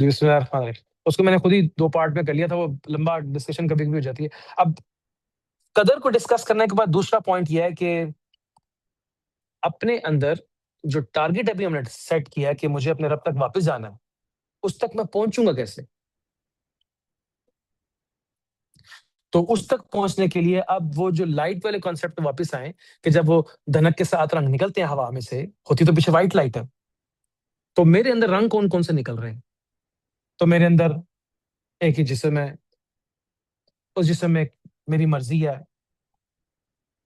جی بسم اللہ الرحمن الرحیم. اس کو میں نے خود ہی 2 پارٹ میں کر لیا تھا، وہ لمبا ڈسکشن کبھی کبھی ہو جاتی ہے. اب قدر کو ڈسکس کرنے کے بعد دوسرا پوائنٹ یہ ہے کہ اپنے اندر جو ٹارگیٹ ابھی ہم نے سیٹ کیا ہے کہ مجھے اپنے رب تک واپس جانا ہے، اس تک میں پہنچوں گا کیسے؟ تو اس تک پہنچنے کے لیے اب وہ جو لائٹ والے کانسیپٹ پہ واپس آئیں کہ جب وہ دھنک کے ساتھ رنگ نکلتے ہیں ہوا میں سے، ہوتی تو پیچھے وائٹ لائٹ ہے، تو میرے اندر رنگ کون کون سے نکل رہے ہیں؟ تو میرے اندر ایک ہی جسم ہے، اس جسم میں میری مرضی ہے،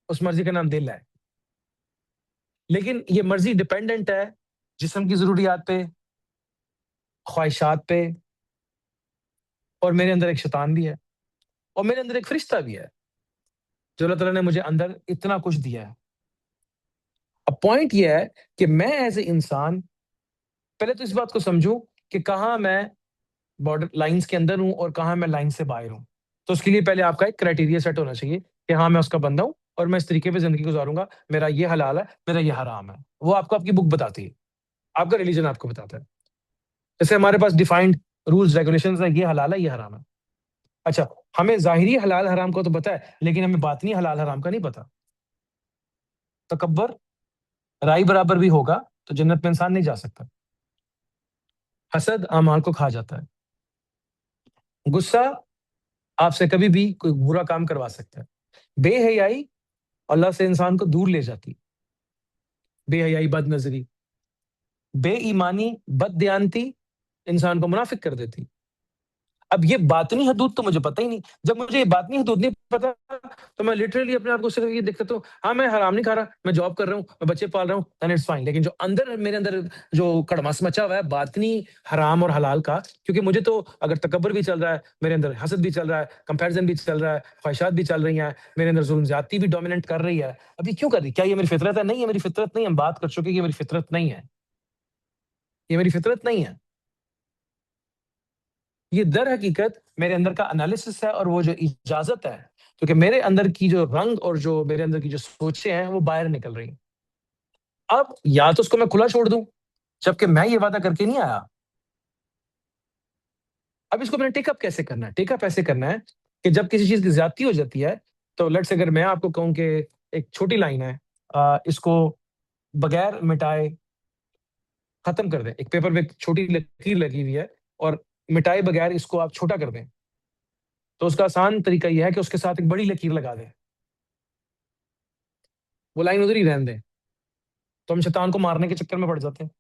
اس مرضی کا نام دل ہے. لیکن یہ مرضی ڈپینڈنٹ ہے جسم کی ضروریات پہ، خواہشات پہ، اور میرے اندر ایک شیطان بھی ہے، اور میرے اندر ایک فرشتہ بھی ہے جو اللہ تعالیٰ نے مجھے اندر اتنا کچھ دیا ہے. اب پوائنٹ یہ ہے کہ میں ایز اے انسان پہلے تو اس بات کو سمجھوں کہ کہاں میں بارڈر لائنس کے اندر ہوں اور کہاں میں لائن سے باہر ہوں. تو اس کے لیے پہلے آپ کا ایک کرائٹیریا سیٹ ہونا چاہیے کہ ہاں میں اس کا بندہ ہوں اور میں اس طریقے پہ زندگی گزاروں گا، میرا یہ حلال ہے، میرا یہ حرام ہے. وہ آپ کو آپ کی بک بتاتی ہے، آپ کا ریلیجن آپ کو بتاتا ہے. جیسے ہمارے پاس ڈیفائنڈ رولز ریگولیشنز ہیں، یہ حلال ہے، یہ حرام ہے. اچھا، ہمیں ظاہری حلال حرام کو تو پتا ہے، لیکن ہمیں باطنی حلال حرام کا نہیں پتا. تکبر رائی برابر بھی ہوگا تو جنت میں انسان نہیں جا سکتا. حسد اعمال کو کھا جاتا ہے. غصہ آپ سے کبھی بھی کوئی برا کام کروا سکتا ہے. بے حیائی اللہ سے انسان کو دور لے جاتی. بے حیائی، بد نظری، بے ایمانی، بد دیانتی انسان کو منافق کر دیتی. اب یہ باطنی حدود تو مجھے پتہ ہی نہیں. جب مجھے یہ باطنی حدود نہیں پتا تو میں لٹرلی اپنے آپ کو صرف یہ دیکھ سکتا ہوں، ہاں میں حرام نہیں کھا رہا، میں جاب کر رہا ہوں، میں بچے پال رہا ہوں، دین اٹس فائن. لیکن جو اندر میرے اندر جو کڑماس مچا ہوا ہے باطنی حرام اور حلال کا، کیونکہ مجھے تو اگر تکبر بھی چل رہا ہے، میرے اندر حسد بھی چل رہا ہے، کمپیریزن بھی چل رہا ہے، خواہشات بھی چل رہی ہیں، میرے اندر ظلم زیادتی بھی ڈومیننٹ کر رہی ہے. اب یہ کیوں کر رہی؟ کیا یہ میری فطرت ہے؟ نہیں، یہ میری فطرت نہیں. ہم بات کر چکے کہ یہ میری فطرت نہیں ہے، یہ میری فطرت نہیں ہے. یہ در حقیقت میرے اندر کا انالیسس ہے اور وہ جو اجازت ہے، کیونکہ میرے اندر کی جو رنگ اور جو میرے اندر کی جو سوچیں ہیں وہ باہر نکل رہی ہیں. اب یا تو اس کو میں کھلا چھوڑ دوں، جبکہ میں یہ وعدہ کر کے نہیں آیا. اب اس کو میں نے ٹیک اپ کیسے کرنا ہے؟ ٹیک اپ ایسے کرنا ہے کہ جب کسی چیز کی زیادتی ہو جاتی ہے تو لیٹس اگر میں آپ کو کہوں کہ ایک چھوٹی لائن ہے، اس کو بغیر مٹائے ختم کر دیں. ایک پیپر پہ ایک چھوٹی لکیر لگی ہوئی ہے اور مٹائے بغیر اس کو آپ چھوٹا کر دیں، تو اس کا آسان طریقہ یہ ہے کہ اس کے ساتھ ایک بڑی لکیر لگا دیں، وہ لائن ادھر ہی رہن دیں. تو ہم شیطان کو مارنے کے چکر میں پڑ جاتے ہیں.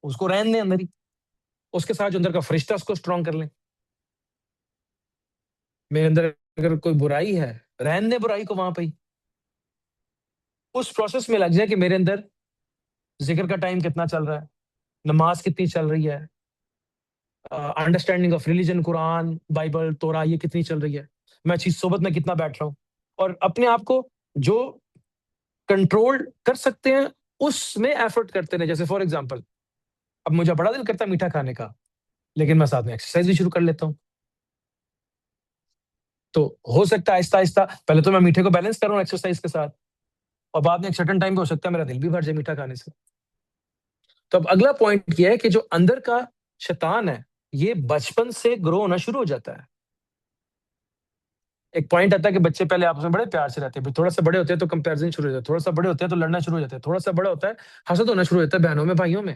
اس کو رہن دیں اندر ہی، اس کے ساتھ جو اندر کا فرشتہ اس کو اسٹرانگ کر لیں. میرے اندر اگر کوئی برائی ہے، رہن دیں برائی کو وہاں پہ ہی. اس پروسیس میں لگ جائے کہ میرے اندر ذکر کا ٹائم کتنا چل رہا ہے، نماز کتنی چل رہی ہے، انڈرسٹینڈنگ آف ریلیجن، قرآن، بائبل، تورا یہ کتنی چل رہی ہے، میں اچھی صحبت میں کتنا بیٹھ رہا ہوں. اور اپنے آپ کو جو کنٹرول کر سکتے ہیں اس میں ایفرٹ کرتے رہیں. جیسے فار ایگزامپل اب مجھے بڑا دل کرتا ہے میٹھا کھانے کا، لیکن میں ساتھ میں ایکسرسائز بھی شروع کر لیتا ہوں. تو ہو سکتا ہے آہستہ آہستہ پہلے تو میں میٹھے کو بیلنس کروں ایکسرسائز کے ساتھ، اور بعد میں ایک سرٹن ٹائم پہ ہو سکتا ہے میرا دل بھی بھر جائے میٹھا کھانے سے. تو اب اگلا پوائنٹ یہ ہے کہ جو اندر کا شیطان ہے یہ بچپن سے گرو ہونا شروع ہو جاتا ہے. ایک پوائنٹ آتا ہے کہ بچے پہلے آپس میں بڑے پیار سے رہتے ہیں، تھوڑا سا بڑے ہوتے ہیں تو کمپیرزن شروع ہو جاتا ہے، تھوڑا سا بڑے ہوتے ہیں تو لڑنا شروع ہو جاتا ہے، تھوڑا سا بڑا ہوتا ہے حسد ہونا شروع ہو جاتا ہے بہنوں میں، بھائیوں میں.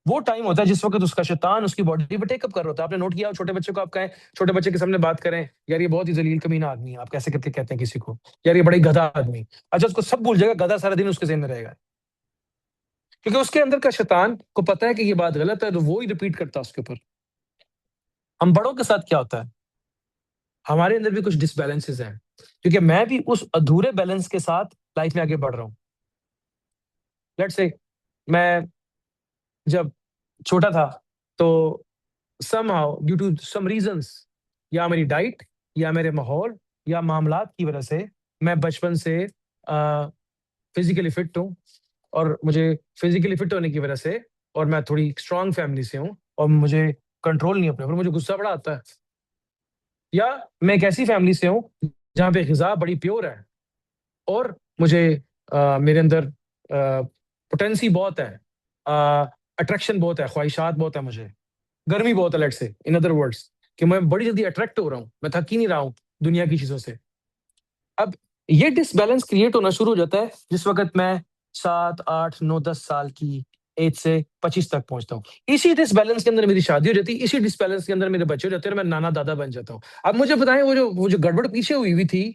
وہ ٹائم ہوتا ہے جس وقت اس کا شیطان اس کی باڈی پہ ٹیک اپ کر رہا ہوتا ہے. آپ نے نوٹ کیا چھوٹے بچے کو آپ کہیں، چھوٹے بچے کے سامنے بات کریں، یار یہ بہت ہی ذلیل کمینہ آدمی ہے، آپ کیسے کر کے کہتے ہیں کسی کو یار یہ بڑا ہی گدھا آدمی. اچھا اس کو سب بھول جائے گا، گدھا سارا دن اس کے ذہن میں رہے گا، کیونکہ اس کے اندر کا شیطان کو پتا ہے کہ یہ بات غلط ہے تو وہ ہی ریپیٹ کرتا ہے اس کے اوپر. ہم بڑوں کے ساتھ کیا ہوتا ہے، ہمارے اندر بھی کچھ ڈس بیلنسز ہیں، کیونکہ میں بھی اس ادھورے بیلنس کے ساتھ لائف میں آگے بڑھ رہا ہوں. لیٹس سے میں جب چھوٹا تھا تو somehow due to some reasons, یا میری ڈائٹ یا میرے ماحول یا معاملات کی وجہ سے میں بچپن سے فزیکلی فٹ ہوں. اور مجھے فزیکلی فٹ ہونے کی وجہ سے اور میں تھوڑی اسٹرانگ فیملی سے ہوں اور مجھے کنٹرول نہیں اپنے اوپر، مجھے غصہ بڑا آتا ہے. یا میں ایک ایسی فیملی سے ہوں جہاں پہ غذا بڑی پیور ہے اور مجھے میرے اندر پوٹینسی بہت ہے اٹریکشن بہت ہے، خواہشات بہت ہے، مجھے گرمی بہت ہے، لیٹ سے ان ادر ورڈس کہ میں بڑی جلدی اٹریکٹ ہو رہا ہوں، میں تھک ہی نہیں رہا ہوں دنیا کی چیزوں سے۔ اب یہ ڈس بیلنس کریٹ ہونا شروع ہو جاتا ہے جس وقت میں 7 8 9 10 سال کی ایج سے 25 تک پہنچتا ہوں۔ اسی ڈس بیلنس کے اندر میری شادی ہو جاتی ہے، اسی ڈس بیلنس کے اندر میرے بچے ہو جاتے ہیں اور میں نانا دادا بن جاتا ہوں۔ اب مجھے بتائیں وہ جو گڑبڑ پیچھے ہوئی تھی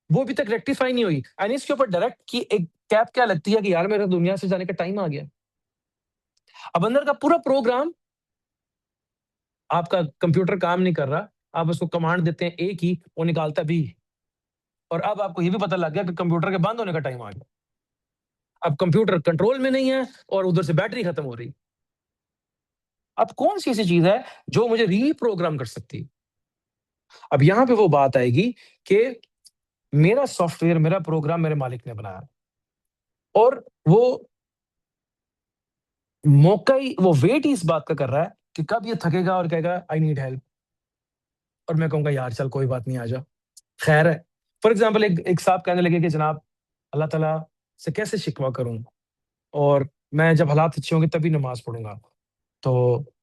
وہ ابھی تک ریکٹیفائی نہیں ہوئی، اینڈ اس کے اوپر ڈائریکٹ کی ایک کیپ کیا لگتی ہے کہ یار میرا دنیا سے جانے کا ٹائم آ گیا۔ اب اندر کا پورا پروگرام، آپ کا کمپیوٹر کام نہیں کر رہا، آپ اس کو کمانڈ دیتے ہیں اے کی، وہ نکالتا ہے بی، اور اب آپ کو یہ بھی پتہ لگ گیا کہ کمپیوٹر کے بند ہونے کا ٹائم آ گیا۔ اب کمپیوٹر کنٹرول میں نہیں ہے اور ادھر سے بیٹری ختم ہو رہی۔ اب کون سی ایسی چیز ہے جو مجھے ری پروگرام کر سکتی؟ اب یہاں پہ وہ بات آئے گی کہ میرا سافٹ ویئر، میرا پروگرام میرے مالک نے بنایا، اور وہ موقع ہی، وہ ویٹ ہی اس بات کا کر رہا ہے کہ کب یہ تھکے گا اور کہے گا آئی نیڈ ہیلپ، اور میں کہوں گا یار چل کوئی بات نہیں، آ جا، خیر ہے۔ فار ایگزامپل ایک صاحب کہنے لگے کہ جناب اللہ تعالیٰ سے کیسے شکوہ کروں، اور میں جب حالات اچھے ہوں گے تبھی نماز پڑھوں گا۔ تو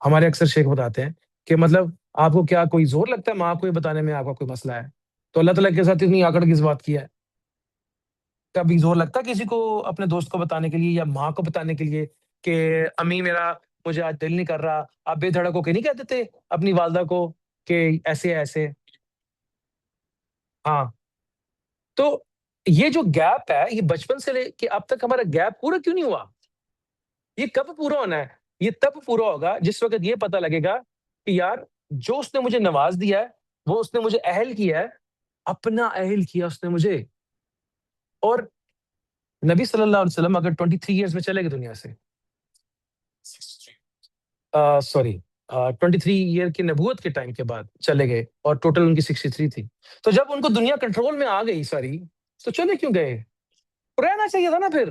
ہمارے اکثر شیخ بتاتے ہیں کہ مطلب آپ کو کیا کوئی زور لگتا ہے ماں کو یہ بتانے میں آپ کا کوئی مسئلہ ہے؟ تو اللہ تعالیٰ کے ساتھ اتنی آکڑ کس بات کی ہے؟ کبھی زور لگتا ہے کسی کو اپنے دوست کو بتانے کے لیے یا ماں کو بتانے کے لیے کہ امی میرا مجھے آج دل نہیں کر رہا؟ آپ بے دھڑک ہو کے نہیں کہہ دیتے اپنی والدہ کو کہ ایسے ایسے؟ ہاں، تو یہ جو گیپ ہے یہ بچپن سے لے کے اب تک ہمارا گیپ پورا کیوں نہیں ہوا؟ یہ کب پورا ہونا ہے؟ یہ تب پورا ہوگا جس وقت یہ پتا لگے گا کہ یار جو اس نے مجھے نواز دیا ہے، وہ اس نے مجھے اہل کیا ہے، اپنا اہل کیا اس نے مجھے۔ اور نبی صلی اللہ علیہ وسلم اگر 23 ایئرز میں چلے گئے دنیا سے، سوری 23 ایئر کی نبوت کے ٹائم کے بعد چلے گئے، اور ٹوٹل ان کی 63 تھی، تو جب ان کو دنیا کنٹرول میں آ گئی ساری، تو چلے کیوں گئے؟ رہنا چاہیے تھا نا پھر،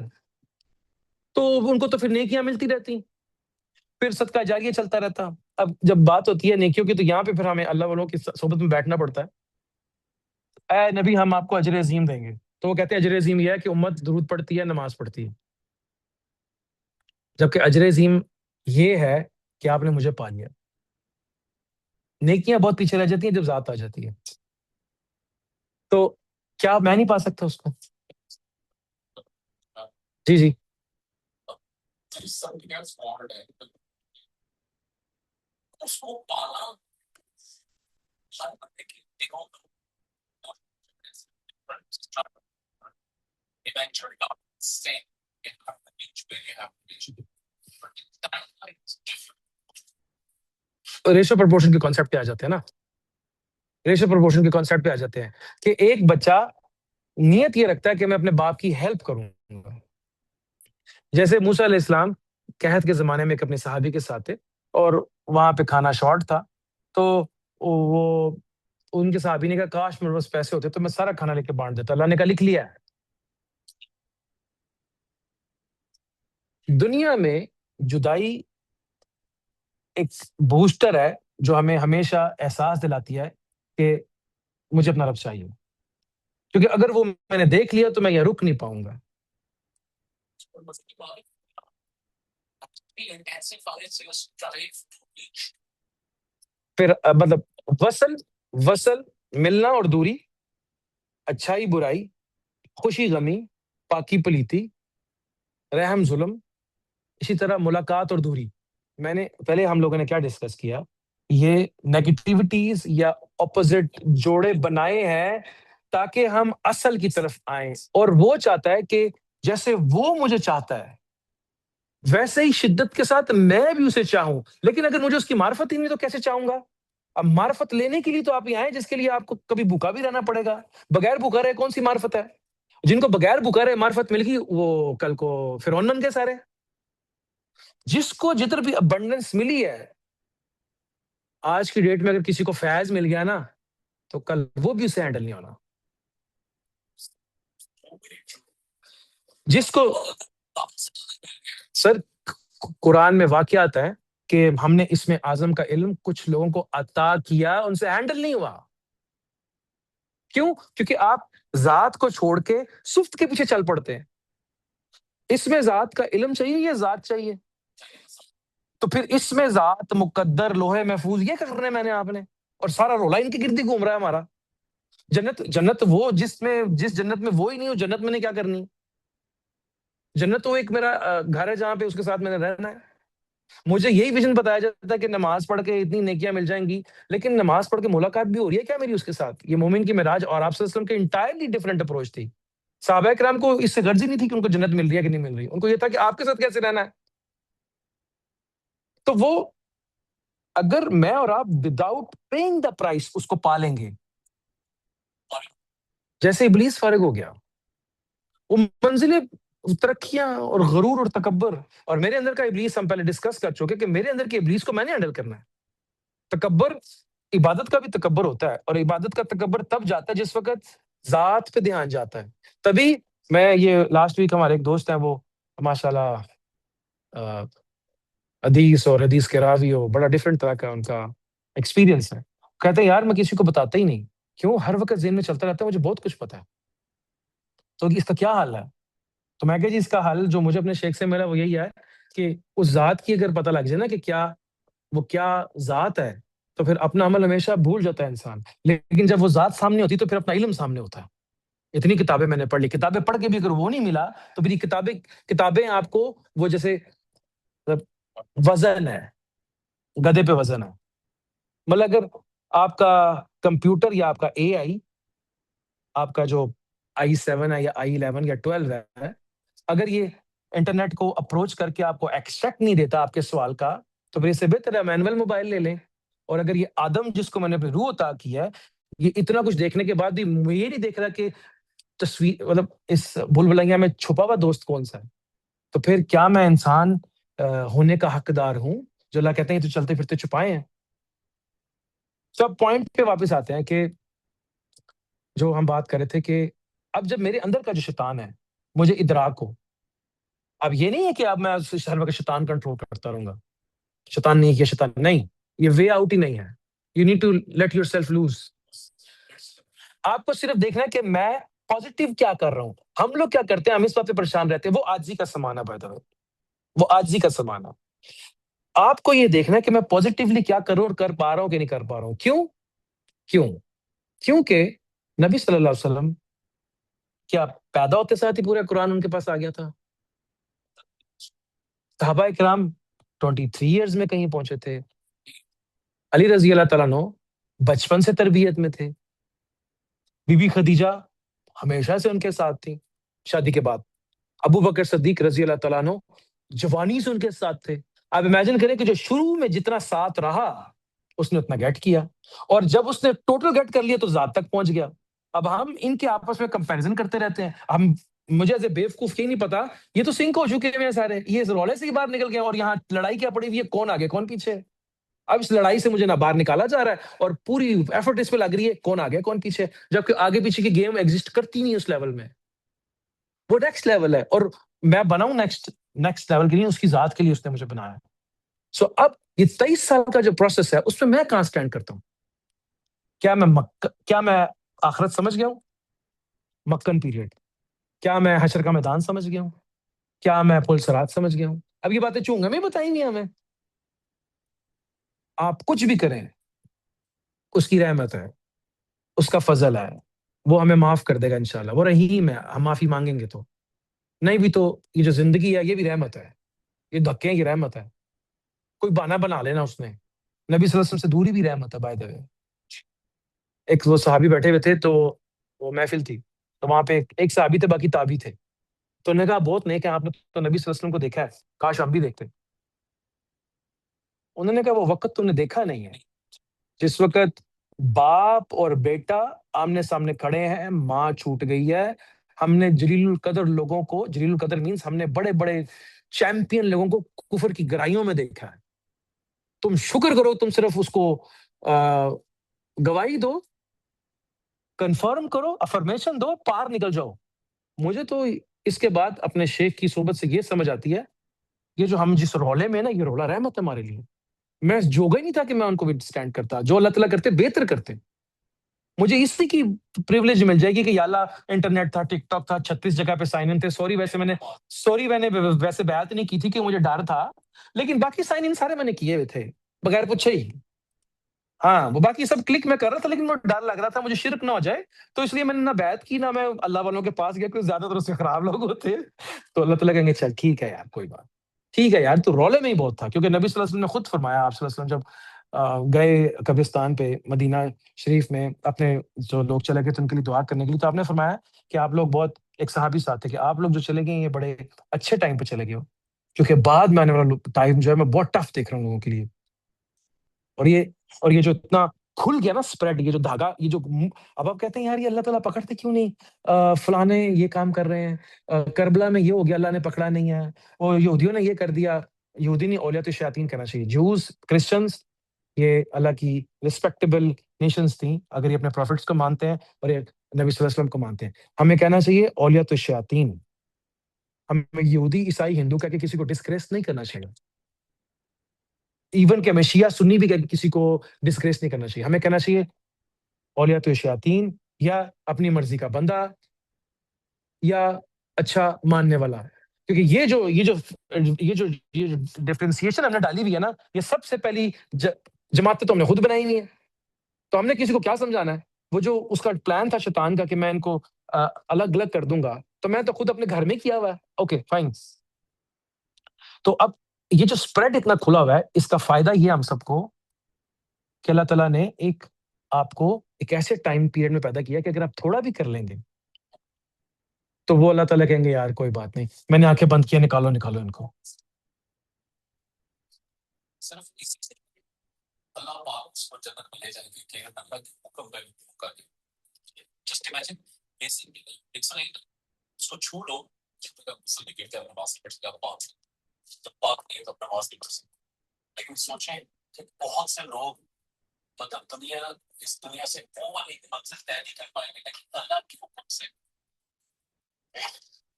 تو ان کو تو پھر نیکیاں ملتی رہتی، پھر صدقہ جاریہ چلتا رہتا۔ اب جب بات ہوتی ہے نیکیوں کی تو یہاں پہ پھر ہمیں اللہ والوں کی صحبت میں بیٹھنا پڑتا ہے۔ اے نبی ہم آپ کو اجر عظیم دیں گے، تو وہ کہتے ہیں اجر عظیم یہ ہے کہ امت درود پڑھتی ہے، نماز پڑھتی ہے، جبکہ اجر عظیم یہ ہے کہ آپ نے مجھے پا لیا۔ نیکیاں بہت پیچھے رہ جاتی ہیں جب ذات آ جاتی ہے، تو کیا میں نہیں پا سکتا اس کو؟ جی جی ریشو پرپورشن کے کانسیپٹ پہ آ جاتے ہیں نا، ریشو پرپورشن کے کانسیپٹ پہ آ جاتے ہیں کہ ایک بچہ نیت یہ رکھتا ہے کہ میں اپنے باپ کی ہیلپ کروں گا، جیسے موسیٰ علیہ السلام قحط کے زمانے میں ایک اپنے صحابی کے ساتھ تھے، اور وہاں پہ کھانا شارٹ تھا، تو وہ ان کے صحابی نے کہا کاش میرے پاس پیسے ہوتے تو میں سارا کھانا لے کے بانٹ دیتا۔ اللہ نے کہا لکھ لیا ہے۔ دنیا میں جدائی ایک بوسٹر ہے جو ہمیں ہمیشہ احساس دلاتی ہے کہ مجھے اپنا رب چاہیے، کیونکہ اگر وہ میں نے دیکھ لیا تو میں یہ رک نہیں پاؤں گا۔ پھر مطلب وصل وصل ملنا اور دوری، اچھائی برائی، خوشی غمی، پاکی پلیتی، رحم ظلم، اسی طرح ملاقات اور دوری۔ میں نے پہلے ہم لوگوں نے کیا ڈسکس کیا، یہ نیگیٹیوٹیز یا اپوزٹ جوڑے بنائے ہیں تاکہ ہم اصل کی طرف آئیں، اور وہ چاہتا ہے کہ جیسے وہ مجھے چاہتا ہے ویسے ہی شدت کے ساتھ میں بھی اسے چاہوں، لیکن اگر مجھے اس کی معرفت ہی نہیں تو کیسے چاہوں گا؟ اب معرفت لینے کے لیے تو آپ یہاں آئے جس کے لیے آپ کو کبھی بھوکا بھی رہنا پڑے گا۔ بغیر بھوکا رہے کون سی معرفت ہے؟ جن کو بغیر بھوکا رہے معرفت مل گئی وہ کل کو فرعون بن گئے سارے۔ جس کو جتر بھی ابنڈنس ملی ہے، آج کی ڈیٹ میں اگر کسی کو فیض مل گیا نا تو کل وہ بھی اسے ہینڈل نہیں ہونا۔ جس کو سر قرآن میں واقعہ آتا ہے کہ ہم نے اس میں اعظم کا علم کچھ لوگوں کو عطا کیا، ان سے ہینڈل نہیں ہوا۔ کیوں؟ کیونکہ آپ ذات کو چھوڑ کے صفت کے پیچھے چل پڑتے ہیں۔ اس میں ذات کا علم چاہیے یا ذات چاہیے؟ تو پھر اس میں ذات، مقدر، لوہے محفوظ، یہ کرنے میں نے آپ نے، اور سارا رولا ان کی گردی گھوم رہا ہے ہمارا. جنت وہ جس جنت میں وہ ہی نہیں ہو، جنت میں نے کیا کرنی؟ جنت تو ایک میرا گھر ہے جہاں پہ اس کے ساتھ میں نے رہنا ہے. مجھے یہی ویژن بتایا جاتا ہے کہ نماز پڑھ کے اتنی نیکیاں مل جائیں گی، لیکن نماز پڑھ کے ملاقات بھی ہو رہی ہے کیا میری اس کے ساتھ؟ یہ مومن کی معراج اور آپ صلی اللہ علیہ وسلم کی انٹائرلی ڈفرنٹ اپروچ تھی. صحابہ کرام کو اس سے غرض ہی نہیں تھی کہ ان کو جنت مل رہی ہے کہ نہیں مل رہی، ان کو یہ تھا کہ آپ کے ساتھ کیسے رہنا ہے. تو وہ اگر میں اور آپ وداؤٹ پیئنگ دا پرائس اس کو پالیں گے، جیسے ابلیس فارغ ہو گیا، وہ منزلیں، ترقیاں اور غرور اور تکبر، اور میرے اندر کا ابلیس ہم پہلے ڈسکس کر چکے کہ میرے اندر کے ابلیس کو میں نے ہینڈل کرنا ہے. تکبر، عبادت کا بھی تکبر ہوتا ہے، اور عبادت کا تکبر تب جاتا ہے جس وقت ذات پہ دھیان جاتا ہے. تبھی میں یہ لاسٹ ویک ہمارے ایک دوست ہیں، وہ ماشاء اللہ حدیث اور حدیث کے راوی ہو، بڑا ڈفرینٹ طرح کا ان کا ایکسپیرینس ہے. کہتے ہیں یار میں کسی کو بتاتا ہی نہیں، کیوں؟ ہر وقت ذہن میں چلتا رہتا ہے مجھے بہت کچھ پتا ہے. تو اس کا کیا حل ہے؟ تو میں کہ جی اس کا حل جو مجھے اپنے شیخ سے ملا وہ یہی ہے کہ اس ذات کی اگر پتہ لگ جائے نا کہ کیا وہ کیا ذات ہے، تو پھر اپنا عمل ہمیشہ بھول جاتا ہے انسان. لیکن جب وہ ذات سامنے ہوتی تو پھر اپنا علم سامنے ہوتا ہے. اتنی کتابیں میں نے پڑھ لی، کتابیں پڑھ کے بھی اگر وہ نہیں ملا تو پھر یہ کتابیں آپ کو وہ جیسے وزن ہے، گدے پہ وزن ہے. مطلب اگر آپ کا کمپیوٹر یا آپ کا اے آئی، آپ کا جو i7 ہے یا i11 یا 12 ہے، اگر یہ انٹرنیٹ کو اپروچ کر کے آپ کو ایکسٹریکٹ نہیں دیتا آپ کے سوال کا، تو پھر اس سے بہتر ہے مینول موبائل لے لیں. اور اگر یہ آدم جس کو میں نے اپنی روح عطا کی ہے، یہ اتنا کچھ دیکھنے کے بعد بھی یہ نہیں دیکھ رہا کہ تصویر، مطلب اس بھول بھلائیاں میں چھپا ہوا دوست کون سا ہے، تو پھر کیا میں انسان ہونے کا حقدار ہوں جو اللہ کہتے ہیں تو چلتے پھرتے چھپائے ہیں. سب پوائنٹ پہ واپس آتے ہیں کہ جو ہم بات کر رہے تھے کہ اب جب میرے اندر کا جو شیطان ہے مجھے ادراک ہو، اب یہ نہیں ہے کہ اب میں ہر وقت شیطان کنٹرول کرتا رہوں گا، شیطان نہیں کیا شیطان نہیں، یہ وے آؤٹ ہی نہیں ہے. You need to let yourself loose. آپ کو صرف دیکھنا ہے کہ میں پازیٹیو کیا کر رہا ہوں. ہم لوگ کیا کرتے ہیں، ہم اس بات پہ پریشان رہتے ہیں، وہ عاجزی کا سامان ہے. بائی دا وے وہ عاجزی کا سامان ہے. آپ کو یہ دیکھنا ہے کہ میں پازیٹیولی کیا کروں اور کر پا رہا ہوں کہ نہیں کر پا رہا ہوں. کیوں؟ کیوں؟ کیونکہ نبی صلی اللہ علیہ وسلم کیا پیدا ہوتے ساتھ ہی پورا قرآن ان کے پاس آ گیا تھا؟ صحابہ کرام 23 ایئرز میں کہیں پہنچے تھے. علی رضی اللہ تعالیٰ عنہ بچپن سے تربیت میں تھے. بی بی خدیجہ ہمیشہ سے ان کے ساتھ تھی شادی کے بعد. ابو بکر صدیق رضی اللہ تعالیٰ عنہ جوانی سے ان کے ساتھ تھے. آپ امیجن کریں کہ جو شروع میں جتنا ساتھ رہا اس نے اتنا گیٹ کیا، اور جب اس نے ٹوٹل گیٹ کر لیا تو ذات تک پہنچ گیا. اب ہم ان کے آپس میں کمپیریزن کرتے رہتے ہیں. ہم مجھے ایسے بیوقوف یہ نہیں پتا، یہ تو سنک ہو چکے ہیں سارے، یہ اس رولے سے ہی باہر نکل گئے اور یہاں لڑائی کیا پڑی ہوئی ہے، کون آگے کون پیچھے. اب اس لڑائی سے مجھے نہ باہر نکالا جا رہا ہے اور پوری ایفرٹ اس پہ لگ رہی ہے کون آگے کون پیچھے، جبکہ آگے پیچھے کی گیم ایگزسٹ کرتی نہیں اس لیول میں. وہ نیکسٹ لیول ہے، اور میں بناؤں نیکسٹ لیول کے لیے، اس کی ذات کے لیے اس نے مجھے بنایا. سو اب یہ 23 سال کا جو پروسیس ہے اس میں کہاں اسٹینڈ کرتا ہوں؟ کیا میں آخرت سمجھ گیا ہوں؟ مکن پیریڈ. کیا میں حشر کا میدان سمجھ گیا ہوں؟ کیا میں پل صراط سمجھ گیا ہوں؟ اب یہ باتیں چونگا میں بتائی نہیں ہمیں. آپ کچھ بھی کریں، اس کی رحمت ہے، اس کا فضل ہے، وہ ہمیں معاف کر دے گا انشاءاللہ. وہ رحیم ہے، ہم معافی مانگیں گے تو. نہیں بھی تو یہ جو زندگی ہے یہ بھی رحمت ہے، یہ دھکے ہیں یہ رحمت ہے. کوئی بہانہ بنا لینا اس نے. نبی صلی اللہ علیہ وسلم سے دوری بھی رحمت ہے بائی دا وے. ایک وہ صحابی بیٹھے ہوئے تھے، تو وہ محفل تھی، تو وہاں پہ ایک صحابی تھے، باقی تابعی تھے. تو انہوں نے کہا بہت نیک ہے آپ نے تو نبی صلی اللہ علیہ وسلم کو دیکھا ہے، کاش ہم بھی دیکھتے. انہوں نے کہا وہ وقت تم نے دیکھا نہیں ہے جس وقت باپ اور بیٹا آمنے سامنے کھڑے ہیں، ماں چھوٹ گئی ہے. ہم نے جلیل القدر لوگوں کو، جلیل القدر مینس ہم نے بڑے بڑے چیمپئن لوگوں کو کفر کی گہرائیوں میں دیکھا ہے. تم شکر کرو، تم صرف اس کو گواہی دو، کنفرم کرو، افرمیشن دو، پار نکل جاؤ. مجھے تو اس کے بعد اپنے شیخ کی صحبت سے یہ سمجھ آتی ہے، یہ جو ہم جس رولے میں نا، یہ رولا رحمت ہے ہمارے لیے. میں جوگا ہی نہیں تھا کہ میں ان کو بھی سٹینڈ کرتا. جو اللہ تعالیٰ کرتے بہتر کرتے. مجھے اسی کی پریولیج مل جائے گی کہ یا اللہ انٹرنیٹ تھا، ٹک ٹاک تھا، 36 جگہ پہ سائن ان تھے. سوری میں نے ویسے بیعت نہیں کی تھی کہ مجھے ڈر تھا، لیکن باقی سائن ان سارے میں نے کیے ہوئے تھے بغیر پوچھے ہی. ہاں وہ باقی سب کلک میں کر رہا تھا، لیکن مجھے ڈر لگ رہا تھا مجھے شرک نہ ہو جائے، تو اس لیے میں نے نہ بیعت کی نہ میں اللہ والوں کے پاس گیا، کیونکہ زیادہ تر اس سے خراب لوگ ہوتے ہیں. تو اللہ تعالیٰ کہیں گے چل ٹھیک ہے یار، کوئی بات ٹھیک ہے یار، تو رولے میں ہی بہت تھا. کیونکہ نبی صلی اللہ علیہ وسلم نے خود فرمایا، آپ صلی اللہ علیہ وسلم جب گئے قبرستان پہ مدینہ شریف میں، اپنے جو لوگ چلے گئے تھے ان کے لیے دعا کرنے کے لیے، تو آپ نے فرمایا کہ آپ لوگ بہت، ایک صحابی ساتھ تھے، کہ آپ لوگ جو چلے گئے یہ بڑے اچھے ٹائم پہ چلے گئے ہو، کیونکہ بعد میں آنے والا ٹائم جو ہے میں بہت ٹف دیکھ رہا ہوں لوگوں کے لیے. اور یہ جو اتنا کھل گیا نا اسپریڈ، یہ جو دھاگا، یہ جو اب آپ کہتے ہیں یار یہ اللہ تعالیٰ پکڑتے کیوں نہیں، فلانے یہ کام کر رہے ہیں، کربلا میں یہ ہو گیا اللہ نے پکڑا نہیں ہے، اور یہودیوں نے یہ کر دیا. یہودی نہیں، اولیت الشیاطین کہنا چاہیے. جوز، کرسچنس، یہ اللہ کی رسپیکٹیبل نیشنز تھیں اگر یہ اپنے پروفٹس کو مانتے ہیں اور یہ نبی صلی اللہ علیہ وسلم کو مانتے ہیں. ہمیں کہنا چاہیے اولیت الشیاطین. ہمیں یہودی، عیسائی، ہندو کہہ کے کسی کو ڈسکریس نہیں کرنا چاہیے. ایون کہ ہمیں شیعہ سنی بھی کہہ کے کسی کو ڈسکریس نہیں کرنا چاہیے. ہمیں کہنا چاہیے اولیاء الشیاطین، یا اپنی مرضی کا بندہ، یا اچھا ماننے والا. کیونکہ یہ جو ڈفرینسیشن ہم نے ڈالی ہوئی ہے نا، یہ سب سے پہلی جماعتیں تو ہم نے خود بنائی ہوئی ہیں. تو ہم نے کسی کو کیا سمجھانا ہے؟ وہ جو اس کا پلان تھا شیطان کا کہ میں ان کو الگ الگ کر دوں گا، تو میں تو خود اپنے گھر میں کیا ہوا ہے. Okay fine. تو اب یہ جو اسپریڈ اتنا کھلا ہوا ہے، اس کا فائدہ یہ ہم سب کو کہ اللہ تعالیٰ نے آپ کو ایک ایسے ٹائم پیریڈ میں پیدا کیا کہ اگر آپ تھوڑا بھی کر لیں گے تو وہ اللہ تعالیٰ کہیں گے یار کوئی بات نہیں، میں نے آنکھیں بند کیا، نکالو نکالو ان کو.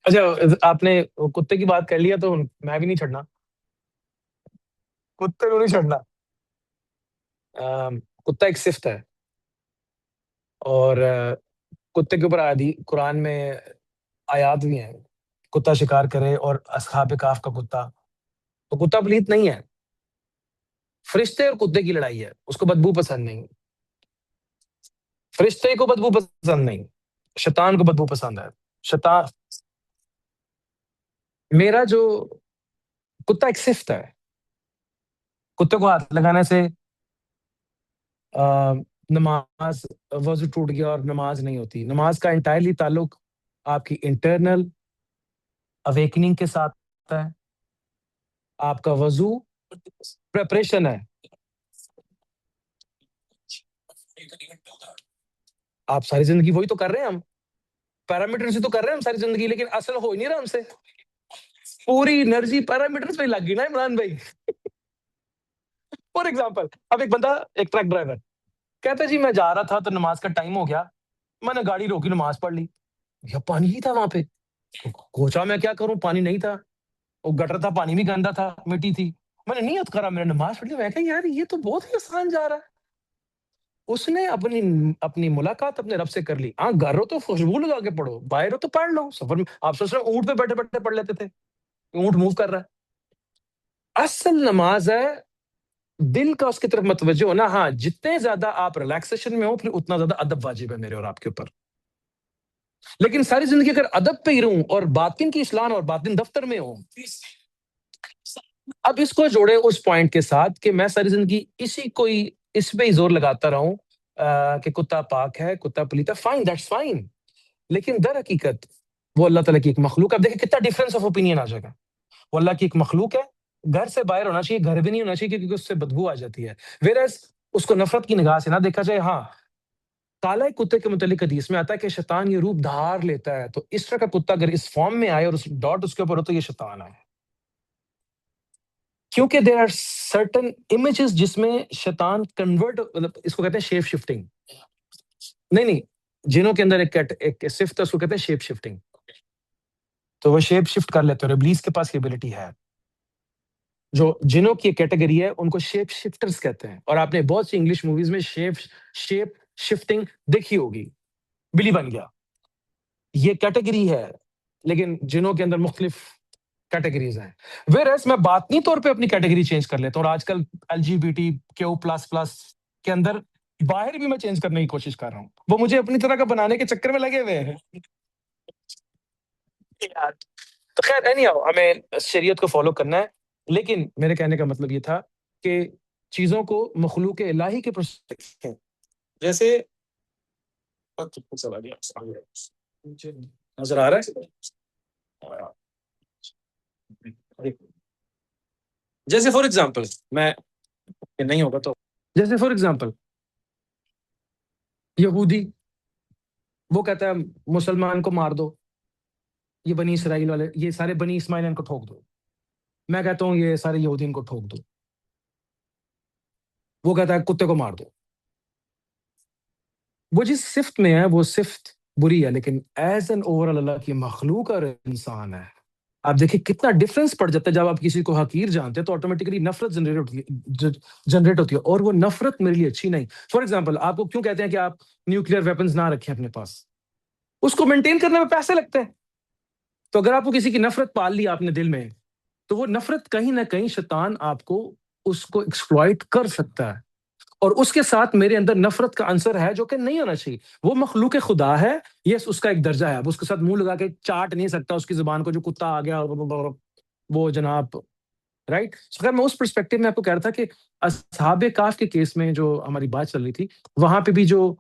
اچھا، آپ نے کتے کی بات کر لیا تو میں بھی نہیں چھڑنا، کتے کو نہیں چھڑنا. کتا ایک صفت ہے، اور کتے کے اوپر قرآن میں آیات بھی ہیں. کتا شکار کرے، اور اصحاب کہف کا کتا، تو کتا پلیت نہیں ہے. فرشتے اور کتے کی لڑائی ہے، اس کو بدبو پسند نہیں. فرشتے کو بدبو پسند نہیں، شیطان کو بدبو پسند ہے. شیطان، میرا جو کتا ایک صفت ہے. کتے کو ہاتھ لگانے سے نماز، وضو ٹوٹ گیا اور نماز نہیں ہوتی. نماز کا انٹائرلی تعلق آپ کی انٹرنل اویکننگ کے ساتھ ہے. آپ کا وضو پریپریشن ہے. آپ ساری زندگی وہی تو کر رہے ہیں، ہم پیرامیٹر سے تو کر رہے ہیں ہم ساری زندگی، لیکن اصل ہو ہی نہیں رہا ہم سے. پوری انرجی پیرامیٹر پہ لگ گئی نا عمران بھائی. فار ایگزامپل، اب ایک بندہ، ایک ٹرک ڈرائیور کہتا ہے جی میں جا رہا تھا تو نماز کا ٹائم ہو گیا، میں نے گاڑی روکی، نماز پڑھ لی. یا پانی ہی تھا وہاں پہ، کوچا میں کیا کروں، پانی نہیں تھا، وہ گٹر تھا، پانی بھی گندا تھا، مٹی تھی. میں نے نیت کرا، میں نے نماز پڑھ لی. میں کہا یار یہ تو بہت ہی آسان جا رہا ہے. اس نے اپنی ملاقات اپنے رب سے کر لی. ہاں گھر ہو تو خوشبو لگا کے پڑھو، باہر ہو تو پڑھ لو. سفر میں آپ سوچ رہے اونٹ پہ بیٹھے بیٹھے پڑھ لیتے تھے، اونٹ موو کر رہا ہے. اصل نماز ہے دل کا اس کی طرف متوجہ ہونا. ہاں جتنے زیادہ آپ ریلیکسیشن میں ہو، پھر اتنا زیادہ ادب واجب ہے میرے اور آپ کے اوپر. لیکن ساری زندگی اگر ادب پہ ہی رہوں اور باطن کی اصلاح اور باطن دفتر میں ہوں، اب اس کو جوڑے اس پوائنٹ کے ساتھ کہ میں ساری زندگی اس پہ ہی زور لگاتا رہا ہوں کہ کتا پاک ہے، کتا پلیتا، فائن، دیٹس فائن. لیکن در حقیقت وہ اللہ تعالیٰ کی ایک مخلوق ہے. اب دیکھیں کتنا ڈفرینس آف اوپینین آ جائے گا. وہ اللہ کی ایک مخلوق ہے، گھر سے باہر ہونا چاہیے، گھر بھی نہیں ہونا چاہیے، کیونکہ اس سے بدبو آ جاتی ہے. ویئرز اس کو نفرت کی نگاہ سے نہ دیکھا جائے. ہاں کالے کتے کے متعلق حدیث میں آتا ہے کہ شیطان یہ روپ دھار لیتا ہے، تو اس طرح کا کتا اگر اس فارم میں آئے اور اس ڈاٹ اس کے اوپر ہو تو یہ شیطان ہے. کیونکہ دیر آر سرٹن امیجز جس میں شیطان کنورٹ، مطلب اس کو کہتے ہیں شیپ شفٹنگ. نہیں، جنوں کے اندر ایک صفت ہے، اس کو کہتے ہیں شیپ شفٹنگ. تو وہ شیپ شفٹ کر لیتے ہیں، اور ابلیس کے پاس یہ ابیلٹی ہے. جو جنوں کی کیٹیگری ہے ان کو شیپ شفٹرز کہتے ہیں. اور آپ نے بہت سی انگلش موویز میں شیپ شفٹنگ دیکھی ہوگی. بلی بن گیا, یہ کیٹیگری ہے, لیکن جنوں کے اندر مختلف کیٹیگریز ہیں. ویئرز میں باطنی طور پہ اپنی کیٹیگری چینج کر لیتا ہوں, اور آج کل LGBTQ++ کے اندر باہر بھی میں چینج کرنے کی کوشش کر رہا ہوں. وہ مجھے اپنی طرح کا بنانے کے چکر میں لگے ہوئے ہیں. تو خیر اینی ہاؤ, ہمیں شریعت کو فالو کرنا ہے, لیکن میرے کہنے کا مطلب یہ تھا کہ چیزوں کو مخلوق الہی کے پرسپیکٹو جیسے نظر آ رہا ہے, جیسے فار ایگزامپل میں نہیں ہوگا تو جیسے فار ایگزامپل یہودی وہ کہتا ہے مسلمان کو مار دو, یہ بنی اسرائیل والے, یہ سارے بنی اسماعیل ان کو ٹھوک دو. میں کہتا ہوں یہ سارے یہودی ان کو ٹھوک دو. وہ کہتا ہے کتے کو مار دو. وہ جس صفت میں ہے وہ صفت بری ہے, لیکن ایز این اوور اللہ کی مخلوق اور انسان ہے. آپ دیکھیں کتنا ڈفرنس پڑ جاتا ہے. جب آپ کسی کو حقیر جانتے ہیں تو آٹومیٹکلی نفرت جنریٹ ہوتی ہے, اور وہ نفرت میرے لیے اچھی نہیں. فار ایگزامپل آپ کو کیوں کہتے ہیں کہ آپ نیوکلیئر ویپنز نہ رکھیں اپنے پاس؟ اس کو مینٹین کرنے میں پیسے لگتے ہیں. تو اگر آپ کو کسی کی نفرت پال لی آپ نے دل میں, تو وہ نفرت کہیں نہ کہیں شیطان آپ کو اس کو ایکسپلائٹ کر سکتا ہے, اور اس کے ساتھ میرے اندر نفرت کا عنصر ہے جو کہ نہیں ہونا چاہیے. وہ مخلوق خدا ہے, یس اس کا ایک درجہ ہے, اب اس کے ساتھ منہ لگا کے چاٹ نہیں سکتا اس کی زبان کو جو کتا آ گیا وہ جناب, رائٹ. اگر میں اس پرسپیکٹو میں آپ کو کہہ رہا تھا کہ اصحاب کہف کے کیس میں جو ہماری بات چل رہی تھی, وہاں پہ بھی جو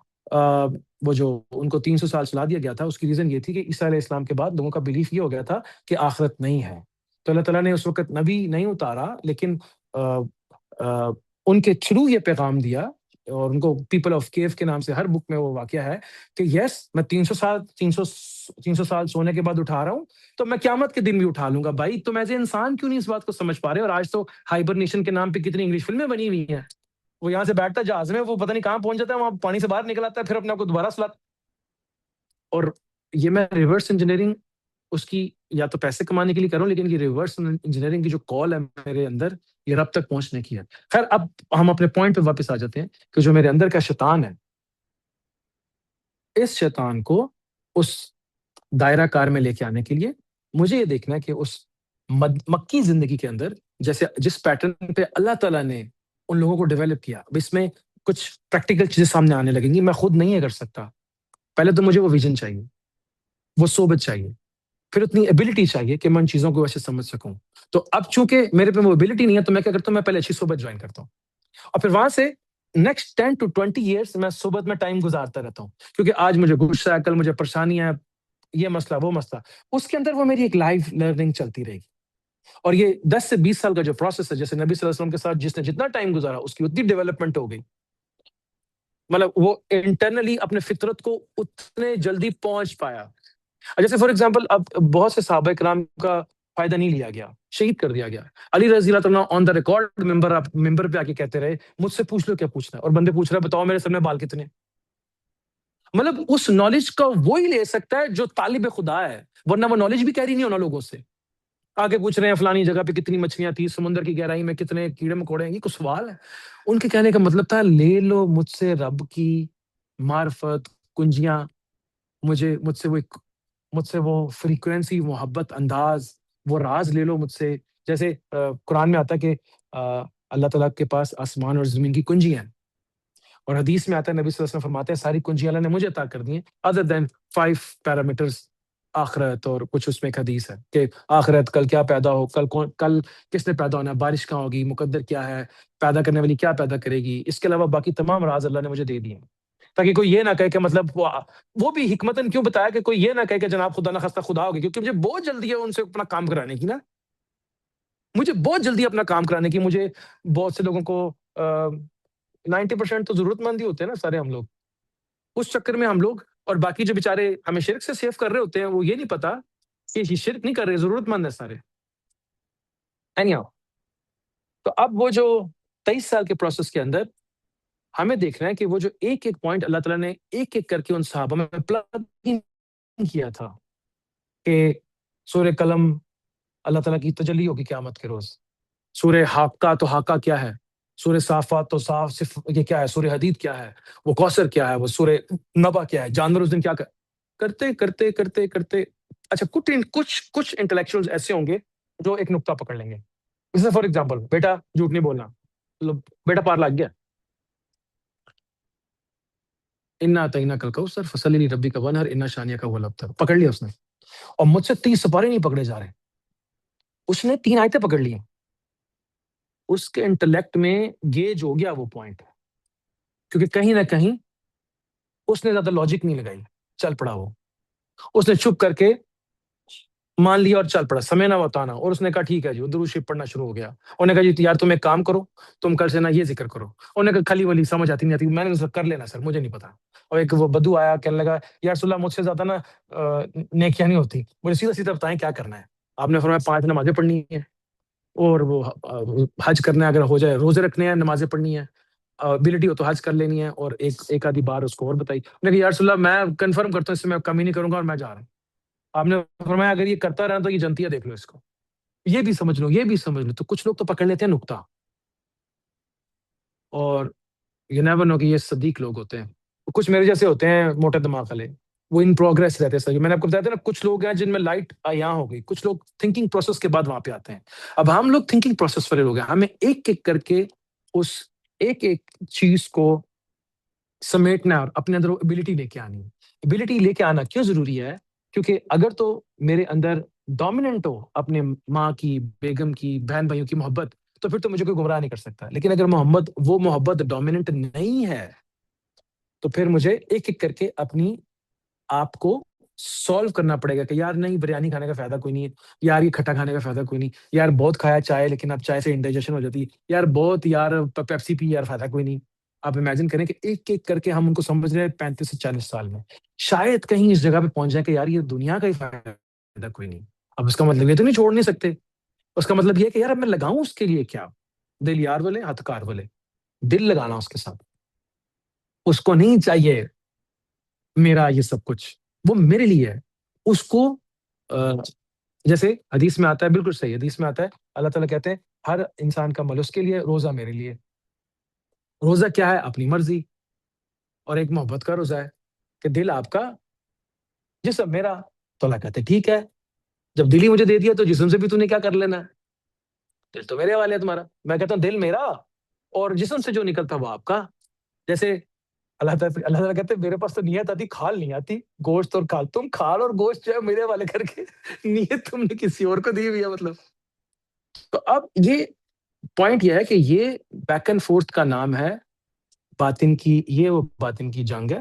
وہ جو ان کو 300 سال سلا دیا گیا تھا, اس کی ریزن یہ تھی کہ عیسیٰ علیہ السلام کے بعد لوگوں کا بلیف یہ ہو گیا تھا کہ آخرت نہیں ہے. تو اللہ تعالیٰ نے اس وقت نبی نہیں اتارا, لیکن ان کے تھرو یہ پیغام دیا, اور ان کو پیپل آف کیف کے نام سے ہر بک میں وہ واقعہ ہے کہ یس میں 300 سال سونے کے بعد اٹھا رہا ہوں, تو میں قیامت کے دن بھی اٹھا لوں گا. بھائی تم ایسے انسان کیوں نہیں اس بات کو سمجھ پا رہے؟ اور آج تو ہائبرنیشن کے نام پہ کتنی انگلش فلمیں بنی ہوئی ہیں. وہ یہاں سے بیٹھتا ہے جہاز میں, وہ پتہ نہیں کہاں پہنچ جاتا ہے, وہاں پانی سے باہر نکل آتا ہے, پھر اپنے آپ کو دوبارہ سلاتا. اور یہ میں ریورس انجینئرنگ اس کی یا تو پیسے کمانے کے لیے کروں, لیکن یہ ریورس انجینئرنگ کی جو کال ہے میرے اندر, یہ رب تک پہنچنے کی ہے. خیر اب ہم اپنے پوائنٹ پہ واپس آ جاتے ہیں کہ جو میرے اندر کا شیطان ہے, اس شیطان کو اس دائرہ کار میں لے کے آنے کے لیے مجھے یہ دیکھنا ہے کہ اس مکی زندگی کے اندر جیسے جس پیٹرن پہ اللہ تعالیٰ نے ان لوگوں کو ڈیولپ کیا, اب اس میں کچھ پریکٹیکل چیزیں سامنے آنے لگیں گی. میں خود نہیں کر سکتا. پہلے تو مجھے وہ ویژن چاہیے, وہ صحبت چاہیے, پھر اتنی ایبلٹی چاہیے کہ میں ان چیزوں کو ویسے سمجھ سکوں. تو اب چونکہ میرے پہ وہ ایبلٹی نہیں ہے, تو میں کیا کرتا ہوں, میں پہلے اچھی صحبت جوائن کرتا ہوں, اور پھر وہاں سے نیکسٹ 10 to 20 ایئرس میں صحبت میں ٹائم گزارتا رہتا ہوں. کیونکہ آج مجھے غصہ ہے, کل مجھے پریشانی ہے, یہ مسئلہ وہ مسئلہ, اس کے اندر وہ میری ایک لائف لرننگ چلتی رہے گی. اور یہ 10 سے 20 سال کا جو پروسیس ہے, جیسے نبی صلی اللہ علیہ وسلم کے ساتھ جس نے جتنا ٹائم گزارا اس کی اتنی ڈیولپمنٹ ہو گئی. مطلب وہ انٹرنلی اپنے فطرت کو اتنے جلدی پہنچ پایا. جیسے فار ایگزامپل اب بہت سے صحابہ کرام کا فائدہ نہیں لیا گیا, شہید کر دیا گیا. علی رضی اللہ تعالیٰ آن دا ریکارڈ ممبر پہ آ کے کہتے رہے مجھ سے پوچھ لو کیا پوچھنا ہے, اور بندے پوچھ رہے بتاؤ میرے سر میں بال کتنے. مطلب اس نالج کا وہی لے سکتا ہے جو طالب خدا ہے, ورنہ وہ نالج بھی کیری نہیں ہونا لوگوں سے. آگے پوچھ رہے ہیں فلانی جگہ پہ کتنی مچھلیاں تھی, سمندر کی گہرائی میں کتنے کیڑے مکوڑے ہیں, یہ کچھ سوال ہے. ان کے کہنے کا مطلب تھا لے لو مجھ سے رب کی معرفت کنجیاں, مجھ سے وہ فریکوینسی, محبت انداز, وہ راز لے لو مجھ سے. جیسے قرآن میں آتا ہے کہ اللہ تعالیٰ کے پاس آسمان اور زمین کی کنجیاں ہیں, اور حدیث میں آتا ہے نبی صلی اللہ علیہ وسلم فرماتے ہیں ساری کنجیاں اللہ نے مجھے عطا کر دی ہیں ادر دین 5 پیرامیٹرز, آخرت, اور کچھ اس میں ایک حدیث ہے کہ آخرت, کل کیا پیدا ہو, کل کس نے پیدا ہونا ہے, بارش کہاں ہوگی, مقدر کیا ہے, پیدا کرنے والی کیا پیدا کرے گی. اس کے علاوہ باقی تمام راز اللہ نے مجھے دے دیے ہیں, تاکہ کوئی یہ نہ کہے کہ مطلب وہ بھی حکمتاً کیوں بتایا کہ کوئی یہ نہ کہے کہ جناب خدا نہ خستہ خدا ہوگی, کیونکہ مجھے بہت جلدی ہے ان سے اپنا کام کرانے کی نا, مجھے بہت جلدی اپنا کام کرانے کی. مجھے بہت سے لوگوں کو 90% تو ضرورت مند ہی ہوتے ہیں نا سارے ہم لوگ. اس چکر میں ہم لوگ اور باقی جو بیچارے ہمیں شرک سے سیو کر رہے ہوتے ہیں, وہ یہ نہیں پتا کہ یہ شرک نہیں کر رہے, ضرورت مند ہے سارے. تو اب وہ جو 23 سال کے پروسیس کے اندر ہمیں دیکھنا ہے کہ وہ جو ایک ایک پوائنٹ اللہ تعالیٰ نے ایک ایک کر کے ان صحابہ میں پلگ کیا تھا کہ سورہ قلم اللہ تعالیٰ کی تجلی ہوگی قیامت کے روز, سورہ حاقہ, تو حاقہ کیا ہے, سورہ صافات تو صاف صرف یہ کیا ہے، سورہ حدید کیا ہے، وہ کوثر کیا ہے، وہ سورہ نبا کیا ہے، جانور اس دن کیا کرتے کرتے کرتے کرتے اچھا کچھ انٹلیکچوئل ایسے ہوں گے جو ایک نقطہ پکڑ لیں گے. جیسے فار ایگزامپل بیٹا جھوٹ نہیں بولنا، مطلب بیٹا پار لگ گیا، انا تینا کل کوثر فصلی لی ربی کا ونہر انا شانیہ کا وہ لبتر، پکڑ لیا اس نے. اور مجھ سے 30 سپارے نہیں پکڑے جا رہے، اس نے 3 آیتیں پکڑ لی. اس کے انٹلیکٹ میں گیج ہو گیا وہ پوائنٹ، کیونکہ کہیں نہ کہیں اس نے زیادہ لاجک نہیں لگائی، چل پڑا وہ. اس نے چپ کر کے مان لیا اور چل پڑا، سمینا وطانا. اور اس نے کہا ٹھیک ہے جی، درود شریف پڑھنا شروع ہو گیا. انہوں نے کہا جی یار تم ایک کام کرو، تم کل سے نا یہ ذکر کرو. انہوں نے کہا کھلی ولی سمجھ آتی نہیں آتی. میں نے کہا کر لینا سر، مجھے نہیں پتا. اور ایک وہ بدو آیا کہنے لگا یا رسول اللہ مجھ سے زیادہ نا نیکیاں نہیں ہوتی، مجھے سیدھا سیدھا بتائیں کیا کرنا ہے. آپ نے فرمایا 5 نمازیں پڑھنی ہیں، اور وہ حج کرنا ہے اگر ہو جائے، روزے رکھنے ہیں، نمازیں پڑھنی ہیں، ابیلٹی ہو تو حج کر لینی ہے. اور ایک آدھی بار اس کو اور بتائی. میں نے کہا یا رسول اللہ میں کنفرم کرتا ہوں، اس سے میں کمی نہیں کروں گا اور میں جا رہا ہوں. آپ نے فرمایا اگر یہ کرتا رہا تو یہ جنتیاں دیکھ لو اس کو، یہ بھی سمجھ لو، یہ بھی سمجھ لو. تو کچھ لوگ تو پکڑ لیتے ہیں نقطہ، اور یہ نیور نو کہ یہ صدیق لوگ ہوتے ہیں. کچھ میرے جیسے ہوتے ہیں موٹے دماغ والے، وہ ان پروگرس رہتے ہیں. سر میں نے آپ کو بتایا تھا نا، کچھ لوگ ہیں جن میں لائٹ یہاں ہو گئی، کچھ لوگ تھنکنگ پروسیس کے بعد وہاں پہ آتے ہیں. اب ہم لوگ تھنکنگ پروسیس والے لوگ ہیں، ہمیں ایک ایک کر کے اس ایک ایک چیز کو سمیٹنا اور اپنے اندر وہ ابیلٹی لے کے آنی. ابیلٹی لے کے آنا کیوں ضروری ہے؟ کیونکہ اگر تو میرے اندر ڈومیننٹ ہو اپنے ماں کی، بیگم کی، بہن بھائیوں کی محبت، تو پھر تو مجھے کوئی گمراہ نہیں کر سکتا. لیکن اگر وہ محبت ڈومیننٹ نہیں ہے، تو پھر مجھے ایک ایک کر کے اپنی آپ کو سالو کرنا پڑے گا کہ یار نہیں، بریانی کھانے کا فائدہ کوئی نہیں ہے، یار یہ کھٹا کھانے کا فائدہ کوئی نہیں، یار بہت کھایا چائے لیکن اب چائے سے انڈائجیشن ہو جاتی ہے، یار بہت یار پیپسی پی، یار فائدہ کوئی نہیں. آپ امیجن کریں کہ ایک ایک کر کے ہم ان کو سمجھ رہے ہیں 35 سے 40 سال میں، شاید کہیں اس جگہ پہ پہنچ جائے کہ یار یہ دنیا کا ہی فائدہ کوئی نہیں. اب اس کا مطلب یہ تو نہیں چھوڑ نہیں سکتے، اس کا مطلب یہ کہ یار اب میں لگاؤں اس کے لیے کیا؟ دل یار بولے ہتھ کار بولے، دل لگانا اس کے ساتھ. اس کو نہیں چاہیے میرا یہ سب کچھ، وہ میرے لیے ہے. اس کو جیسے حدیث میں آتا ہے، بالکل صحیح حدیث میں آتا ہے، اللہ تعالیٰ کہتے ہیں ہر انسان کا عمل اس کے لیے، روزہ میرے لیے. روزہ کیا ہے؟ اپنی مرضی، اور ایک محبت کا روزہ ہے کہ دل آپ کا، جسم میرا. تو اللہ کہتے ہیں ٹھیک ہے، جب دل ہی مجھے دے دیا تو جسم سے بھی تو نے کیا کر لینا ہے؟ دل تو میرے حوالے ہے تمہارا. میں کہتا ہوں دل میرا، اور جسم سے جو نکلتا وہ آپ کا. جیسے اللہ تعالیٰ کہتے ہیں میرے پاس تو نیت آتی، کھال نہیں آتی. گوشت اور کھال، تم کھال اور گوشت جو ہے میرے والے کر کے نیت تم نے کسی اور کو دی ہوئی ہے مطلب. تو اب یہ پوائنٹ یہ ہے کہ یہ بیک اینڈ فورتھ کا نام ہے باطن کی، یہ وہ باطن کی جنگ ہے.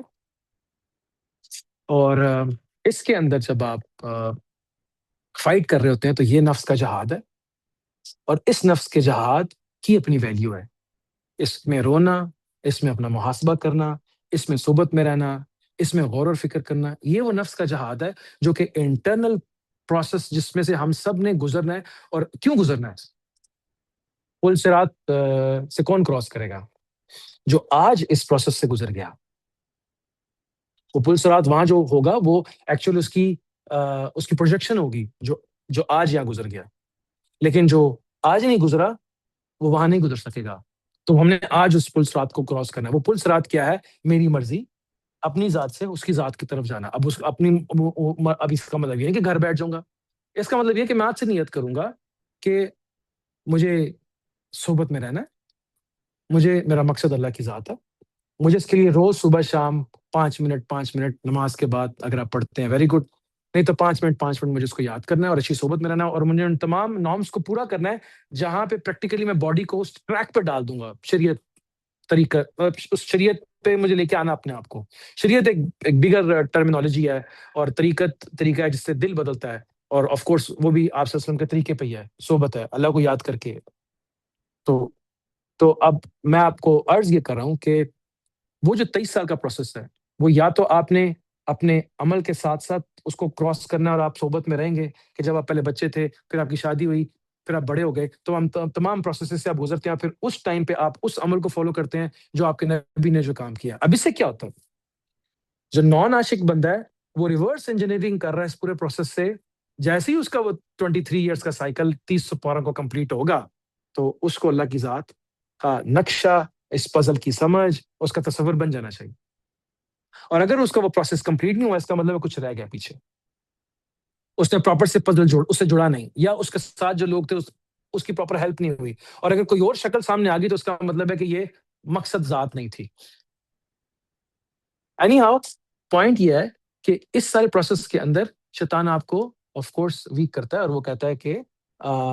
اور اس کے اندر جب آپ فائٹ کر رہے ہوتے ہیں تو یہ نفس کا جہاد ہے، اور اس نفس کے جہاد کی اپنی ویلیو ہے. اس میں رونا، اس میں اپنا محاسبہ کرنا، اس میں صحبت میں رہنا، اس میں غور و فکر کرنا، یہ وہ نفس کا جہاد ہے جو کہ انٹرنل پروسیس جس میں سے ہم سب نے گزرنا ہے. اور کیوں گزرنا ہے؟ پل صراط سے کون کراس کرے گا؟ جو آج اس پروسیس سے گزر گیا. وہ پل صراط وہاں جو ہوگا وہ ایکچولی اس کی پروجیکشن ہوگی جو آج یہاں گزر گیا. لیکن جو آج نہیں گزرا وہ وہاں نہیں گزر سکے گا. تو ہم نے آج اس پل صراط کو کراس کرنا ہے. وہ پل صراط کیا ہے؟ میری مرضی، اپنی ذات سے اس کی ذات کی طرف جانا. اب اس کا مطلب یہ نہیں کہ گھر بیٹھ جاؤں گا. اس کا مطلب یہ کہ میں آج سے نیت کروں گا کہ مجھے صحبت میں رہنا ہے، مجھے میرا مقصد اللہ کی ذات ہے. مجھے اس کے لیے روز صبح شام 5 منٹ نماز کے بعد اگر آپ پڑھتے ہیں ویری گڈ، نہیں تو 5 منٹ مجھے اس کو یاد کرنا ہے اور اچھی صحبت میں رہنا ہے. اور مجھے ان تمام نارمس کو پورا کرنا ہے جہاں پہ پریکٹیکلی میں باڈی کو اس ٹریک پہ ڈال دوں گا. شریعت طریقہ، اس شریعت پہ مجھے لے کے آنا اپنے آپ کو. شریعت ایک بگر ٹرمینالوجی ہے، اور طریقہ ہے جس سے دل بدلتا ہے. اور آف کورس وہ بھی آپ صلی اللہ علیہ وسلم کے طریقے پہ ہی ہے، صحبت ہے اللہ کو یاد کر کے. تو اب میں آپ کو عرض یہ کر رہا ہوں کہ وہ جو 23 سال کا پروسیس ہے، وہ یا تو آپ نے اپنے عمل کے ساتھ ساتھ اس کو کراس کرنا، اور آپ صحبت میں رہیں گے کہ جب آپ پہلے بچے تھے، پھر آپ کی شادی ہوئی، پھر آپ بڑے ہو گئے، تو ہم تمام پروسیس سے آپ گزرتے ہیں. پھر اس ٹائم پہ آپ اس عمل کو فالو کرتے ہیں جو آپ کے نبی نے جو کام کیا. اب اس سے کیا ہوتا ہے؟ جو نان عاشق بندہ ہے وہ ریورس انجینئرنگ کر رہا ہے اس پورے پروسیس سے. جیسے ہی اس کا وہ 23 ایئرس کا سائیکل 30 سپارہ کو کمپلیٹ ہوگا، تو اس کو اللہ کی ذات ہاں، نقشہ، اس پزل کی سمجھ، اس کا تصور بن جانا چاہیے. اور اگر اس کا وہ پروسیس کمپلیٹ نہیں ہوا، اس کا مطلب ہے کچھ رہ گیا پیچھے. اس نے پراپر سے پزل اس سے جڑا نہیں، یا اس کے ساتھ جو لوگ تھے اس کی پراپر ہیلپ نہیں ہوئی. اور اگر کوئی اور شکل سامنے آ گئی تو اس کا مطلب ہے کہ یہ مقصد ذات نہیں تھی. اینی ہاؤ، پوائنٹ یہ ہے کہ اس سارے پروسیس کے اندر شیطان آپ کو آف کورس ویک کرتا ہے، اور وہ کہتا ہے کہ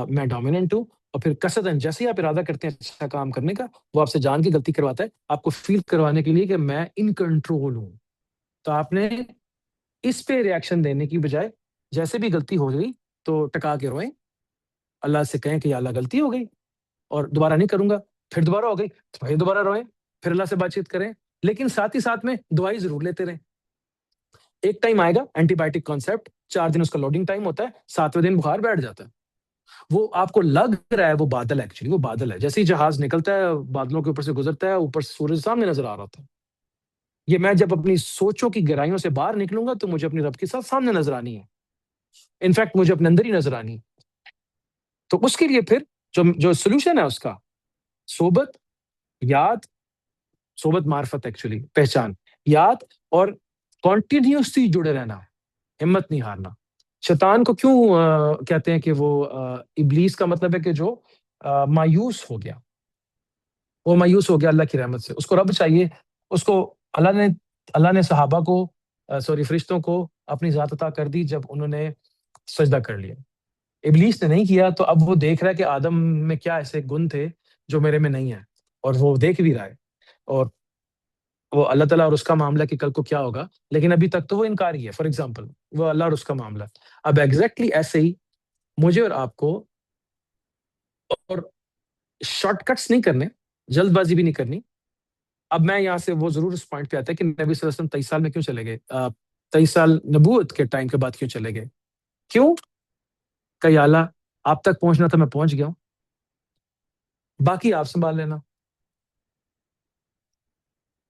میں ڈومیننٹ ہوں. اور پھر قصداً جیسے ہی آپ ارادہ کرتے ہیں اچھا کام کرنے کا، وہ آپ سے جان کی غلطی کرواتا ہے، آپ کو فیل کروانے کے لیے کہ میں ان کنٹرول ہوں. تو آپ نے اس پہ ریئیکشن دینے کی بجائے جیسے بھی غلطی ہو گئی تو ٹکا کے روئیں، اللہ سے کہیں کہ یا اللہ غلطی ہو گئی اور دوبارہ نہیں کروں گا. پھر دوبارہ ہو گئی تو پھر دوبارہ روئیں، پھر اللہ سے بات چیت کریں، لیکن ساتھ ہی ساتھ میں دعائی ضرور لیتے رہیں. ایک ٹائم آئے گا، اینٹی بایوٹک کانسیپٹ 4 دن اس کا لوڈنگ ٹائم ہوتا ہے، 7ویں دن بخار بیٹھ جاتا ہے. وہ آپ کو لگ رہا ہے وہ بادل ہے، ایکچولی وہ بادل ہے. جیسے ہی جہاز نکلتا ہے بادلوں کے اوپر سے گزرتا ہے، اوپر سے سورج سامنے نظر آ رہا تھا. یہ میں جب اپنی سوچوں کی گہرائیوں سے باہر نکلوں گا تو مجھے اپنی رب کے ساتھ سامنے نظر آنی ہے. انفیکٹ مجھے اپنے اندر ہی نظر آنی ہے. تو اس کے لیے پھر جو سولوشن ہے اس کا، صحبت، یاد، صحبت معرفت، ایکچولی پہچان، یاد، اور کنٹینیوسلی جڑے رہنا، ہمت نہیں ہارنا. شیطان کو کیوں کہتے ہیں کہ وہ ابلیس کا مطلب ہے کہ جو مایوس ہو گیا، وہ مایوس ہو گیا اللہ کی رحمت سے. اس کو رب چاہیے. اس کو اللہ نے صحابہ کو سوری فرشتوں کو اپنی ذات عطا کر دی جب انہوں نے سجدہ کر لیا. ابلیس نے نہیں کیا، تو اب وہ دیکھ رہا ہے کہ آدم میں کیا ایسے گن تھے جو میرے میں نہیں ہیں، اور وہ دیکھ بھی رہا ہے. اور وہ اللہ تعالیٰ اور اس کا معاملہ کہ کل کو کیا ہوگا، لیکن ابھی تک تو وہ انکاری ہے. فار ایگزامپل وہ اللہ اور اس کا معاملہ. اب ایگزیکٹلی ایسے ہی مجھے اور آپ کو، اور شارٹ کٹس نہیں کرنے، جلد بازی بھی نہیں کرنی. اب میں یہاں سے وہ ضرور اس پوائنٹ پہ آتا ہے کہ نبی صلی اللہ علیہ وسلم 23 سال میں کیوں چلے گئے، 23 سال نبوت کے ٹائم کے بعد کیوں چلے گئے. کیوں کہ یا اللہ آپ تک پہنچنا تھا، میں پہنچ گیا ہوں، باقی آپ سنبھال لینا.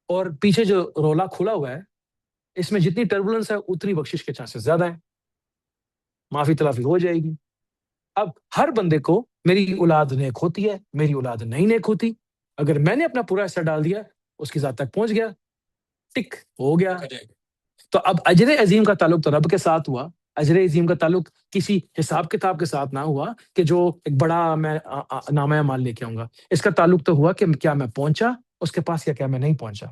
اور پیچھے جو رولا کھلا ہوا ہے، اس میں جتنی ٹربولنس ہے اتنی بخشش کے چانسز زیادہ ہیں، معافی تلافی ہو جائے گی. اب ہر بندے کو میری اولاد نیک ہوتی ہے، میری اولاد نہیں نیک ہوتی. اگر میں نے اپنا پورا حصہ ڈال دیا، اس کی ذات تک پہنچ گیا، ٹک ہو گیا. تو اب اجر عظیم کا تعلق تو رب کے ساتھ ہوا. اجر عظیم کا تعلق کسی حساب کتاب کے ساتھ نہ ہوا کہ جو ایک بڑا میں نامہ مال لے کے آؤں گا. اس کا تعلق تو ہوا کہ کیا میں پہنچا اس کے پاس یا کیا میں نہیں پہنچا.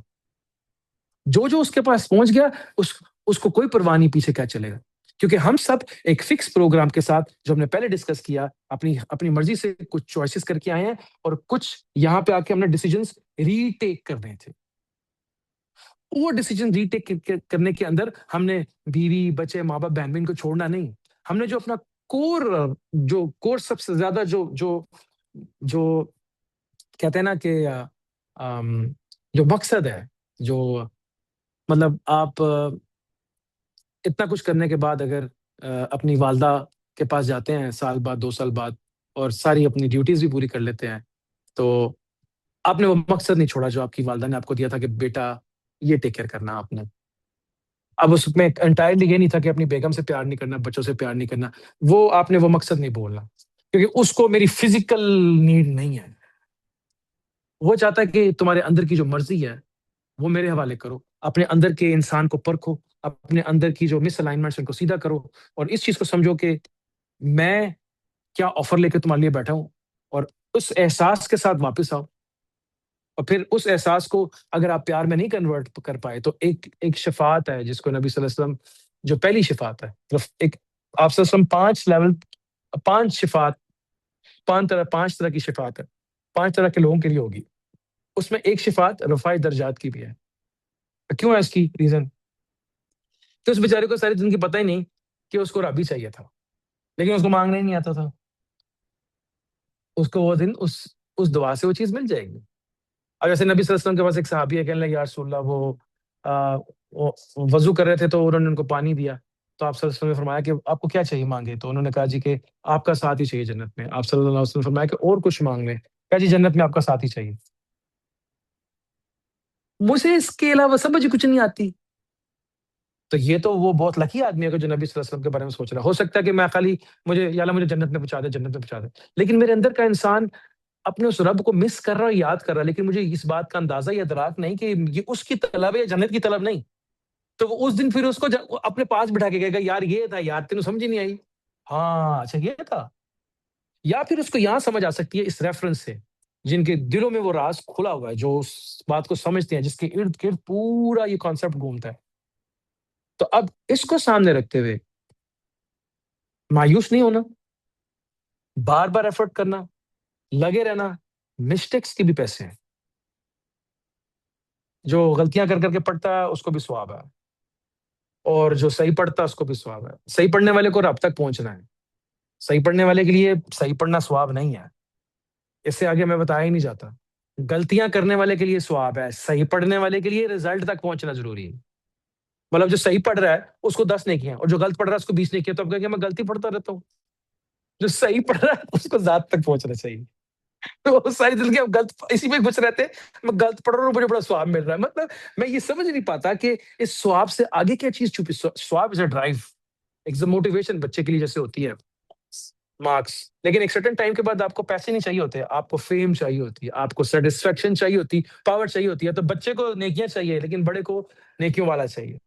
جو اس کے پاس پہنچ گیا، اس کو کوئی پرواہ نہیں پیچھے کیا چلے گا. کیونکہ ہم سب ایک فکس پروگرام کے ساتھ، جو ہم نے پہلے ڈسکس کیا، اپنی مرضی سے کچھ چوائسیز کر کے آئے ہیں، اور کچھ یہاں پہ آ کے ہم نے ڈیسیجنس ری ٹیک کرنے تھے. وہ ڈیسیجن ری ٹیک کرنے کے اندر ہم نے بیوی، بچے، ماں باپ، بہن بہن کو چھوڑنا نہیں. ہم نے جو اپنا کور سب سے زیادہ جو کہتے ہیں نا کہ جو مقصد ہے، جو مطلب آپ اتنا کچھ کرنے کے بعد اگر اپنی والدہ کے پاس جاتے ہیں سال بعد، 2 سال بعد، اور ساری اپنی ڈیوٹیز بھی پوری کر لیتے ہیں، تو آپ نے وہ مقصد نہیں چھوڑا جو آپ کی والدہ نے آپ کو دیا تھا کہ بیٹا یہ ٹیک کیئر کرنا آپ نے. اب اس میں انٹائرلی یہ نہیں تھا کہ اپنی بیگم سے پیار نہیں کرنا، بچوں سے پیار نہیں کرنا. وہ آپ نے وہ مقصد نہیں بولنا، کیونکہ اس کو میری فزیکل نیڈ نہیں ہے. وہ چاہتا ہے کہ تمہارے اندر کی جو مرضی ہے وہ میرے حوالے کرو، اپنے اندر کے انسان کو پرکھو، اپنے اندر کی جو مس الائنمنٹس ان کو سیدھا کرو، اور اس چیز کو سمجھو کہ میں کیا آفر لے کے تمہارے لیے بیٹھا ہوں. اور اس احساس کے ساتھ واپس آؤ. اور پھر اس احساس کو اگر آپ پیار میں نہیں کنورٹ کر پائے تو ایک شفاعت ہے جس کو نبی صلی اللہ علیہ وسلم، جو پہلی شفاعت ہے، ایک آپ صلی اللہ علیہ وسلم 5 لیول، 5 شفاعت، 5 طرح کی شفاعت ہے، 5 طرح کے لوگوں کے لیے ہوگی. اس میں ایک شفاعت رفاع درجات کی بھی ہے. کیوں ہے اس کی ریزن؟ کہ اس بیچارے کو ساری زندگی پتہ ہی نہیں کہ اس کو رب ہی چاہیے تھا، لیکن اس کو مانگنا ہی نہیں آتا تھا. اس کو وہ دن اس دعا سے وہ چیز مل جائے گی. اب جیسے نبی صلی اللہ علیہ وسلم کے پاس ایک صحابی ہے، کہنے لگے یا رسول اللہ وہ وضو کر رہے تھے تو انہوں نے ان کو پانی دیا، تو آپ صلی اللہ علیہ وسلم نے فرمایا کہ آپ کو کیا چاہیے مانگے. تو انہوں نے کہا جی کہ آپ کا ساتھ ہی چاہیے جنت میں. آپ صلی اللہ علیہ وسلم نے فرمایا کہ اور کچھ مانگ لیں. کہا جی جنت میں آپ کا ساتھ ہی چاہیے. مجھے اس کے علاوہ سمجھ کچھ نہیں آتی. تو یہ تو وہ بہت لکی آدمی ہے کہ جو نبی صلی اللہ علیہ وسلم کے بارے میں سوچ رہا ہے. ہو سکتا ہے کہ میں خالی مجھے یا اللہ مجھے جنت میں پہنچا دے، جنت میں پہنچا دے، لیکن میرے اندر کا انسان اپنے اس رب کو مس کر رہا، یاد کر رہا، لیکن مجھے اس بات کا اندازہ یا ادراک نہیں کہ یہ اس کی طلب ہے یا جنت کی طلب نہیں. تو وہ اس دن پھر اس کو اپنے پاس بٹھا کے کہے گا یار یہ تھا یار، تینوں سمجھ ہی نہیں آئی. ہاں اچھا یہ تھا. یا پھر اس کو یہاں سمجھ آ سکتی ہے اس ریفرنس سے، جن کے دلوں میں وہ راز کھلا ہوا ہے، جو اس بات کو سمجھتے ہیں، جس کے ارد گرد پورا یہ کانسیپٹ گھومتا ہے. تو اب اس کو سامنے رکھتے ہوئے مایوس نہیں ہونا، بار بار ایفرٹ کرنا، لگے رہنا. مسٹیکس کے بھی پیسے ہیں. جو غلطیاں کر کر کے پڑھتا ہے اس کو بھی ثواب ہے، اور جو صحیح پڑھتا ہے اس کو بھی ثواب ہے. صحیح پڑھنے والے کو رب تک پہنچنا ہے. صحیح پڑھنے والے کے لیے صحیح پڑھنا ثواب نہیں ہے. اس سے آگے میں بتایا ہی نہیں جاتا. غلطیاں کرنے والے کے لیے ثواب ہے، صحیح پڑھنے والے کے لیے رزلٹ تک پہنچنا ضروری ہے. مطلب جو صحیح پڑھ رہا ہے اس کو 10 نیکیاں، اور جو غلط پڑھ رہا ہے اس کو 20 نیکیاں. تو اب کہیں گے میں غلطی پڑھتا رہتا ہوں. جو صحیح پڑھ رہا ہے اس کو ذات تک پہنچنا چاہیے. تو وہ ساری زندگی ہم غلط اسی میں گھس رہتے ہیں. میں غلط پڑھ رہا ہوں، مجھے بڑا ثواب مل رہا ہے. مطلب میں یہ سمجھ نہیں پاتا کہ اس ثواب سے آگے کیا چیز چھپی. ثواب از اے ڈرائیو، ایک موٹیویشن بچے کے لیے جیسے ہوتی ہے مارکس. لیکن ایک سرٹن ٹائم کے بعد آپ کو پیسے نہیں چاہیے ہوتے، آپ کو فیم چاہیے ہوتی ہے، آپ کو سیٹسفیکشن چاہیے ہوتی، پاور چاہیے ہوتی ہے. تو بچے کو نیکیاں چاہیے، لیکن بڑے کو نیکیوں والا چاہیے.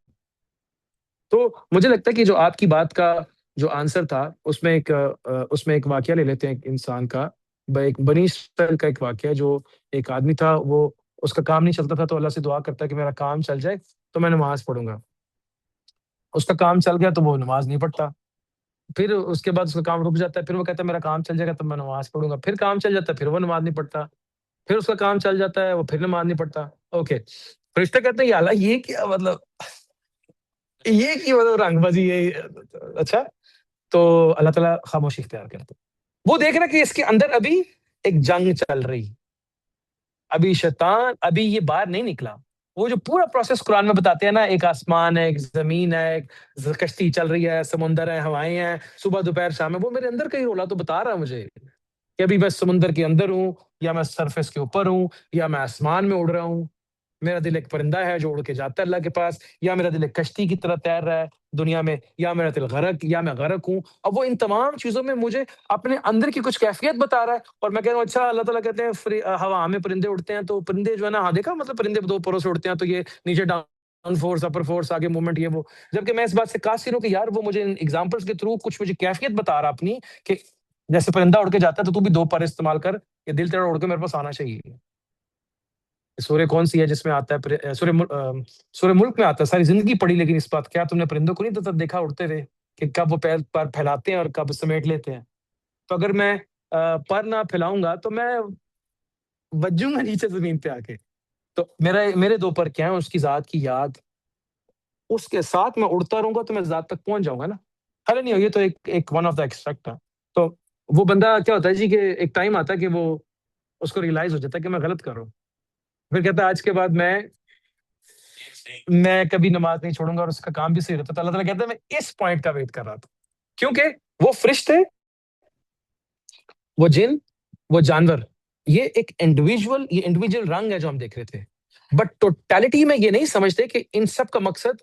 تو مجھے لگتا ہے کہ جو آپ کی بات کا جو آنسر تھا، اس میں ایک واقعہ لے لیتے ہیں ایک انسان کا. ایک بنی اسرائیل کا ایک واقعہ، جو ایک آدمی تھا، وہ اس کا کام نہیں چلتا تھا، تو اللہ سے دعا کرتا ہے کہ میرا کام چل جائے تو میں نماز پڑھوں گا. اس کا کام چل گیا تو وہ نماز نہیں پڑھتا. پھر اس کے بعد اس کا کام رک جاتا ہے، پھر وہ کہتا ہے میرا کام چل جائے گا تو میں نماز پڑھوں گا. پھر کام چل جاتا ہے، پھر وہ نماز نہیں پڑھتا. پھر اس کا کام چل جاتا ہے، وہ پھر نماز نہیں پڑھتا. اوکے. فرشتہ کہتے ہیں یا اللہ یہ کیا مطلب، یہ کی مطلب رنگ بازی ہے. اچھا. تو اللہ تعالیٰ خاموشی اختیار کرتا. وہ دیکھ رہا کہ اس کے اندر ابھی ایک جنگ چل رہی، ابھی شیطان ابھی یہ باہر نہیں نکلا. وہ جو پورا پروسیس قرآن میں بتاتے ہیں نا، ایک آسمان ہے، ایک زمین ہے، ایک کشتی چل رہی ہے، سمندر ہے، ہوائیں ہیں، صبح دوپہر شام ہے. وہ میرے اندر کا ہی رولا تو بتا رہا ہے مجھے کہ ابھی میں سمندر کے اندر ہوں، یا میں سرفیس کے اوپر ہوں، یا میں آسمان میں اڑ رہا ہوں. میرا دل ایک پرندہ ہے جو اڑ کے جاتا ہے اللہ کے پاس، یا میرا دل ایک کشتی کی طرح تیر رہا ہے دنیا میں، یا میرا دل غرق، یا میں غرق ہوں. اب وہ ان تمام چیزوں میں مجھے اپنے اندر کی کچھ کیفیت بتا رہا ہے. اور میں کہہ رہا ہوں اچھا. اللہ تعالیٰ کہتے ہیں ہوا میں پرندے اڑتے ہیں، تو پرندے جو ہے نا، ہاں دیکھا مطلب پرندے دو پروں سے اڑتے ہیں، تو یہ نیچے ڈاؤن فورس، اپر فورس، آگے موومنٹ، یہ وہ. جبکہ میں اس بات سے قاصر ہوں کہ یار وہ مجھے ایگزامپلس کے تھرو کچھ مجھے کیفیت بتا رہا اپنی، کہ جیسے پرندہ اڑ کے جاتا ہے تو تو بھی دو پر استعمال کر. یہ دل تیرا اڑ کے میرے پاس آنا چاہیے. سورہ کون سی ہے جس میں آتا ہے سورہ ملک میں آتا ہے. ساری زندگی پڑھی لیکن اس بات، کیا تم نے پرندوں کو نہیں تو تب دیکھا اڑتے ہوئے کہ کب وہ پیر پر پھیلاتے ہیں اور کب سمیٹ لیتے ہیں. تو اگر میں پر نہ پھیلاؤں گا تو میں بجوں گا نیچے زمین پہ آ کے. تو میرے دو پر کیا ہے، اس کی ذات کی یاد، اس کے ساتھ میں اڑتا رہوں گا تو میں ذات تک پہنچ جاؤں گا نا. ارے نہیں، یہ تو ایک ون آف دا ایکسٹریکٹ ہے. تو وہ بندہ کیا ہوتا ہے جی، کہ ایک ٹائم آتا ہے کہ وہ اس کو ریئلائز ہو جاتا ہے کہ میں غلط کر رہا ہوں. پھر کہتا ہے آج کے بعد میں کبھی نماز نہیں چھوڑوں گا، اور اس کا کام بھی صحیح رہتا ہے. تو اللہ تعالیٰ کہتا ہے میں اس پوائنٹ کا ویٹ کر رہا تھا، کیونکہ وہ فرشتے، وہ جن، وہ جانور، یہ انڈیویجول رنگ ہے جو ہم دیکھ رہے تھے. بٹ ٹوٹیلٹی میں یہ نہیں سمجھتے کہ ان سب کا مقصد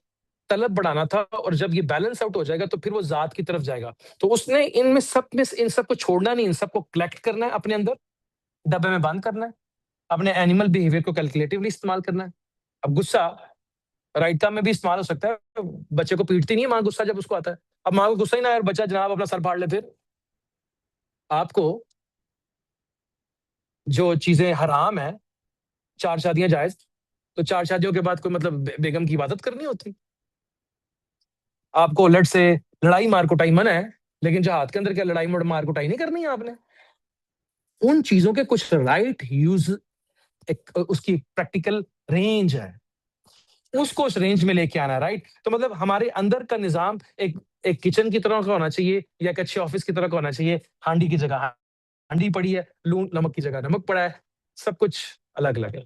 طلب بڑھانا تھا، اور جب یہ بیلنس آؤٹ ہو جائے گا تو پھر وہ ذات کی طرف جائے گا. تو اس نے ان سب کو چھوڑنا نہیں، ان سب کو کلیکٹ کرنا ہے، اپنے اندر ڈبے میں بند کرنا ہے، اپنے اینیمل بہیویئر کو کیلکولیٹولی استعمال کرنا ہے. اب غصہ رائٹ ٹائم میں بھی استعمال ہو سکتا ہے. بچے کو پیٹتی نہیں ہے ماں غصہ جب اس کو آتا ہے. اب ماں کو غصہ ہی نہ آئے، بچہ جناب اپنا سر پھاڑ لے، پھر آپ کو جو چیزیں حرام ہیں، 4 شادیاں جائز، تو 4 شادیوں کے بعد کوئی مطلب بیگم کی عبادت کرنی ہوتی. آپ کو الٹ سے لڑائی مار کٹائی منع ہے، لیکن جہاد کے اندر کیا لڑائی مار کٹائی نہیں کرنی ہے آپ نے. ان چیزوں کے کچھ رائٹ یوز، اس کی پریکٹیکل رینج ہے، اس کو اس رینج میں لے کے آنا ہے. رائٹ. تو مطلب ہمارے اندر کا نظام ایک کچن کی طرح کا ہونا چاہیے، یا ایک اچھے آفس کی طرح کا ہونا چاہیے. ہانڈی کی جگہ ہانڈی پڑی ہے، لون نمک کی جگہ نمک پڑا ہے، سب کچھ الگ الگ ہے،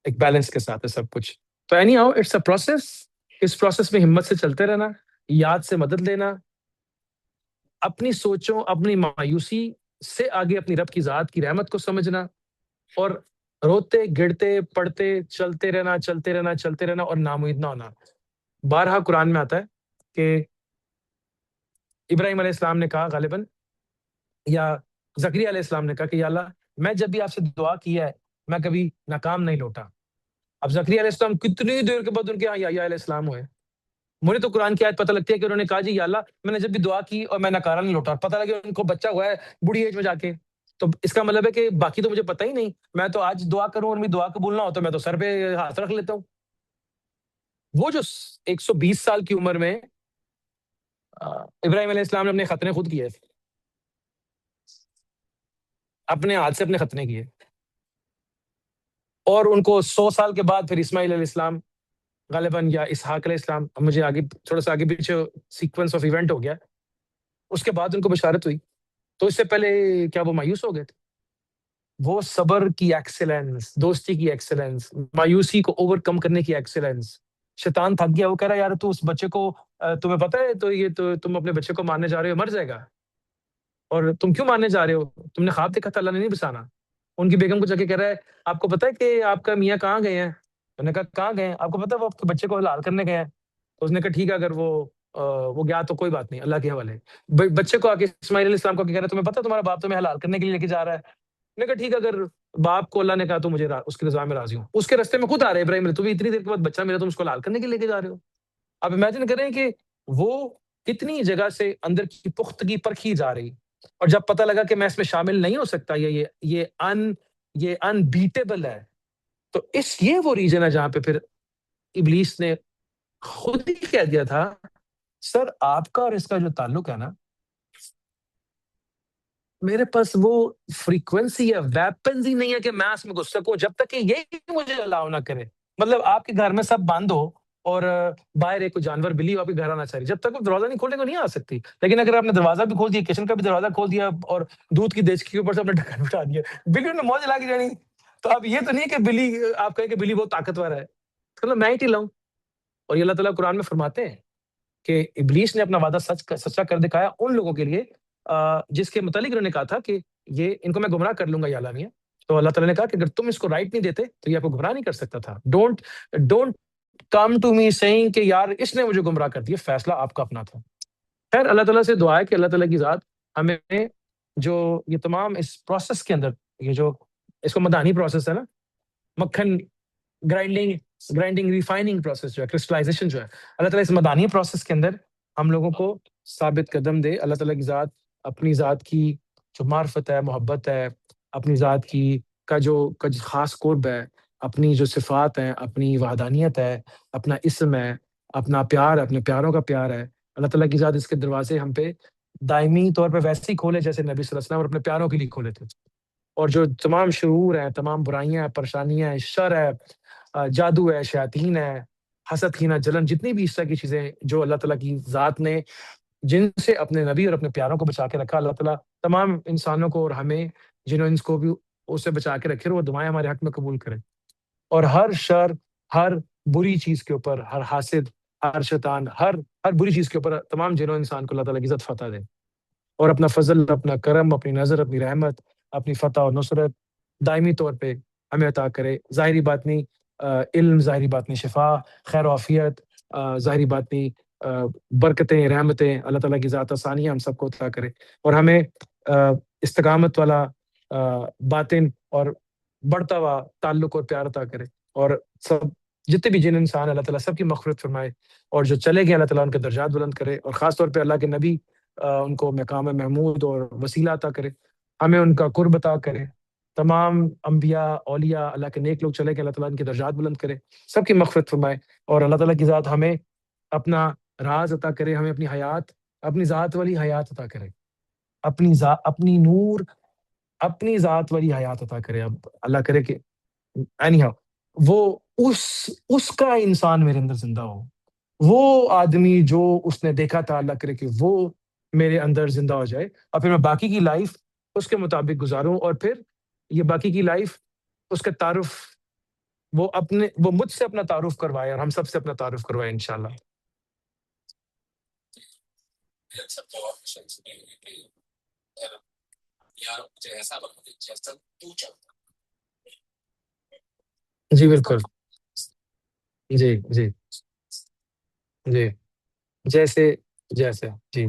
ایک بیلنس کے ساتھ ہے سب کچھ. تو anyhow it's a process. اس پروسیس میں ہمت سے چلتے رہنا، یاد سے مدد لینا، اپنی سوچوں، اپنی مایوسی سے آگے اپنی رب کی ذات کی رحمت کو سمجھنا، اور روتے گڑتے پڑھتے چلتے رہنا، چلتے رہنا، چلتے رہنا، اور نامید نہ ہونا. بارہا قرآن میں آتا ہے کہ ابراہیم علیہ السلام نے کہا غالباً، یا زکریا علیہ السلام نے کہا کہ یا اللہ میں جب بھی آپ سے دعا کیا ہے میں کبھی ناکام نہیں لوٹا. اب زکریا علیہ السلام کتنی دیر کے بعد ان کے یہاں یحییٰ علیہ السلام ہوئے. مجھے تو قرآن کی آیت پتہ لگتی ہے کہ انہوں نے کہا جی یا اللہ میں نے جب بھی دعا کی اور میں ناکارہ نہیں لوٹا, پتہ لگا ان کو بچہ ہوا ہے بوڑھی ایج میں جا کے. تو اس کا مطلب ہے کہ باقی تو مجھے پتہ ہی نہیں, میں تو آج دعا کروں اور میری دعا قبول نہ ہو تو میں تو سر پہ ہاتھ رکھ لیتا ہوں. وہ جو 120 سال کی عمر میں ابراہیم علیہ السلام نے اپنے ختنے خود کیے, اپنے ہاتھ سے اپنے ختنے کیے, اور ان کو 100 سال کے بعد پھر اسماعیل علیہ السلام غالباً یا اسحاق علیہ السلام, اب مجھے آگے تھوڑا سا آگے پیچھے سیکوینس آف ایونٹ ہو گیا, اس کے بعد ان کو بشارت ہوئی. تو اس سے پہلے کیا وہ مایوس ہو گئے تھے؟ وہ صبر کی ایکسلنس, دوستی کی ایکسلنس, مایوسی کو اوور کم کرنے کی ایکسلنس. شیطان تھک گیا, وہ کہہ رہا ہے یار تو اس بچے کو تمہیں پتہ ہے تو یہ تو تم اپنے بچے کو مارنے جا رہے ہو, مر جائے گا, اور تم کیوں مارنے جا رہے ہو, تم نے خواب دیکھا تھا اللہ نے نہیں بسانا. ان کی بیگم کو جا کے کہہ رہا ہے آپ کو پتہ ہے کہ آپ کا میاں کہاں گئے ہیں؟ انہوں نے کہا کہاں گئے ہیں, آپ کو پتہ ہے وہ آپ کے بچے کو حلال کرنے گئے ہیں. تو اس نے کہا ٹھیک ہے اگر وہ گیا تو کوئی بات نہیں, اللہ کے حوالے. بچے کو آ کے اسماعیل علیہ السلام کو کہہ رہا ہے تمہیں پتہ ہے تمہارا باپ تمہیں حلال کرنے کے لیے لے کے جا رہا ہے. میں نے کہا ٹھیک ہے اگر باپ کو اللہ نے کہا تو مجھے اس کی رضا میں راضی ہوں. اس کے رستے میں خود آ رہے ہیں ابراہیم, تمہیں اتنی دیر کے بعد بچہ ملا تم اس کو حلال کرنے کے لیے لے کے جا رہے ہو. آپ امیجن کریں کہ وہ کتنی جگہ سے اندر کی پختگی پرکھی جا رہی, اور جب پتہ لگا کہ میں اس میں شامل نہیں ہو سکتا, یہ ان بیٹیبل ہے, تو یہ وہ ریجن ہے جہاں پہ پھر ابلیس نے خود ہی کہہ دیا تھا سر آپ کا اور اس کا جو تعلق ہے نا, میرے پاس وہ فریکوینسی یا ویپنز ہی نہیں ہے کہ میں اس میں گھس سکوں جب تک کہ یہ مجھے الاؤ نہ کرے. مطلب آپ کے گھر میں سب بند ہو اور باہر ایک جانور بلی آپ کے گھر آنا چاہیے, جب تک وہ دروازہ نہیں کھولنے کو نہیں آ سکتی. لیکن اگر آپ نے دروازہ بھی کھول دیا, کچن کا بھی دروازہ کھول دیا اور دودھ کی دیچکی کے اوپر سے اپنے ڈھکن بٹھا دیا, بلی نے موج لا کے جانی. تو اب یہ تو نہیں کہ بلی آپ کہیں کہ بلی بہت طاقتور ہے, مطلب میں ہی ٹلاؤں. اور یہ اللہ تعالیٰ قرآن میں فرماتے ہیں کہ ابلیس نے اپنا وعدہ سچا کر دکھایا ان لوگوں کے لیے جس کے متعلق انہوں نے کہا تھا کہ یہ ان کو میں گمراہ کر لوں گا یا اعلانیہ. تو اللہ تعالیٰ نے کہا کہ اگر تم اس کو رائٹ نہیں دیتے تو یہ آپ کو گمراہ نہیں کر سکتا تھا. Don't come to me saying کہ یار اس نے مجھے گمراہ کر دیا, فیصلہ آپ کا اپنا تھا. خیر اللہ تعالیٰ سے دعا ہے کہ اللہ تعالیٰ کی ذات ہمیں جو یہ تمام اس پروسیس کے اندر, یہ جو اس کو مدانی پروسیس ہے نا, مکھن گرائنڈنگ ریفائننگ پروسیس جو ہے, کرسٹلائزیشن جو ہے, اللہ تعالیٰ اس مدانی پروسیس کے اندر ہم لوگوں کو ثابت قدم دے. اللہ تعالیٰ کی ذات اپنی ذات کی جو معرفت ہے, محبت ہے, اپنی ذات کی کا جو خاص قرب ہے, اپنی جو صفات ہیں, اپنی وحدانیت ہے, اپنا اسم ہے, اپنا پیار ہے, اپنے پیاروں کا پیار ہے. اللہ تعالیٰ کی ذات اس کے دروازے ہم پہ دائمی طور پہ ویسے ہی کھولے جیسے نبی صلی اللہ علیہ وسلم اور اپنے پیاروں کے لیے کھولے تھے. اور جو تمام شرور ہیں, تمام برائیاں ہیں, پریشانیاں ہیں, شر ہے, جادو ہے, شیاطین ہے, حسد کینہ جلن, جتنی بھی اس طرح کی چیزیں جو اللہ تعالیٰ کی ذات نے جن سے اپنے نبی اور اپنے پیاروں کو بچا کے رکھا, اللہ تعالیٰ تمام انسانوں کو اور ہمیں جنہوں نے اس کو بھی اس سے بچا کے رکھے, وہ دعائیں ہمارے حق میں قبول کرے. اور ہر شر, ہر بری چیز کے اوپر, ہر حاسد, ہر شیطان, ہر بری چیز کے اوپر تمام جنوں انسان کو اللہ تعالیٰ کی عزت فتح دے, اور اپنا فضل, اپنا کرم, اپنی نظر, اپنی رحمت, اپنی فتح اور نصرت دائمی طور پہ ہمیں عطا کرے. ظاہری باطنی علم, ظاہری باطنی شفا, خیر و عافیت, ظاہری باطنی برکتیں, رحمتیں, اللہ تعالیٰ کی ذات آسانیاں ہم سب کو عطا کرے, اور ہمیں استقامت والا باطن اور بڑھتا ہوا تعلق اور پیار عطا کرے. اور سب جتنے بھی جن انسان اللہ تعالیٰ سب کی مغفرت فرمائے, اور جو چلے گئے اللہ تعالیٰ ان کے درجات بلند کرے, اور خاص طور پہ اللہ کے نبی ان کو مقام محمود اور وسیلہ عطا کرے, ہمیں ان کا قرب عطا کرے. تمام انبیاء, اولیاء, اللہ کے نیک لوگ چلے گئے, اللہ تعالیٰ ان کے درجات بلند کرے, سب کی مغفرت فرمائے. اور اللہ تعالیٰ کی ذات ہمیں اپنا راز عطا کرے, ہمیں اپنی حیات, اپنی ذات والی حیات عطا کرے, اپنی نور, اپنی ذات والی حیات عطا کرے. اب اللہ کرے کہ اینی ہاؤ وہ اس کا انسان میرے اندر زندہ ہو, وہ آدمی جو اس نے دیکھا تھا, اللہ کرے کہ وہ میرے اندر زندہ ہو جائے, اور پھر میں باقی کی لائف اس کے مطابق گزاروں, اور پھر یہ باقی کی لائف اس کا تعارف وہ مجھ سے اپنا تعارف کروائے, اور ہم سب سے اپنا تعارف کروائے انشاءاللہ. جی بالکل. جی جی جی جیسے جیسے جی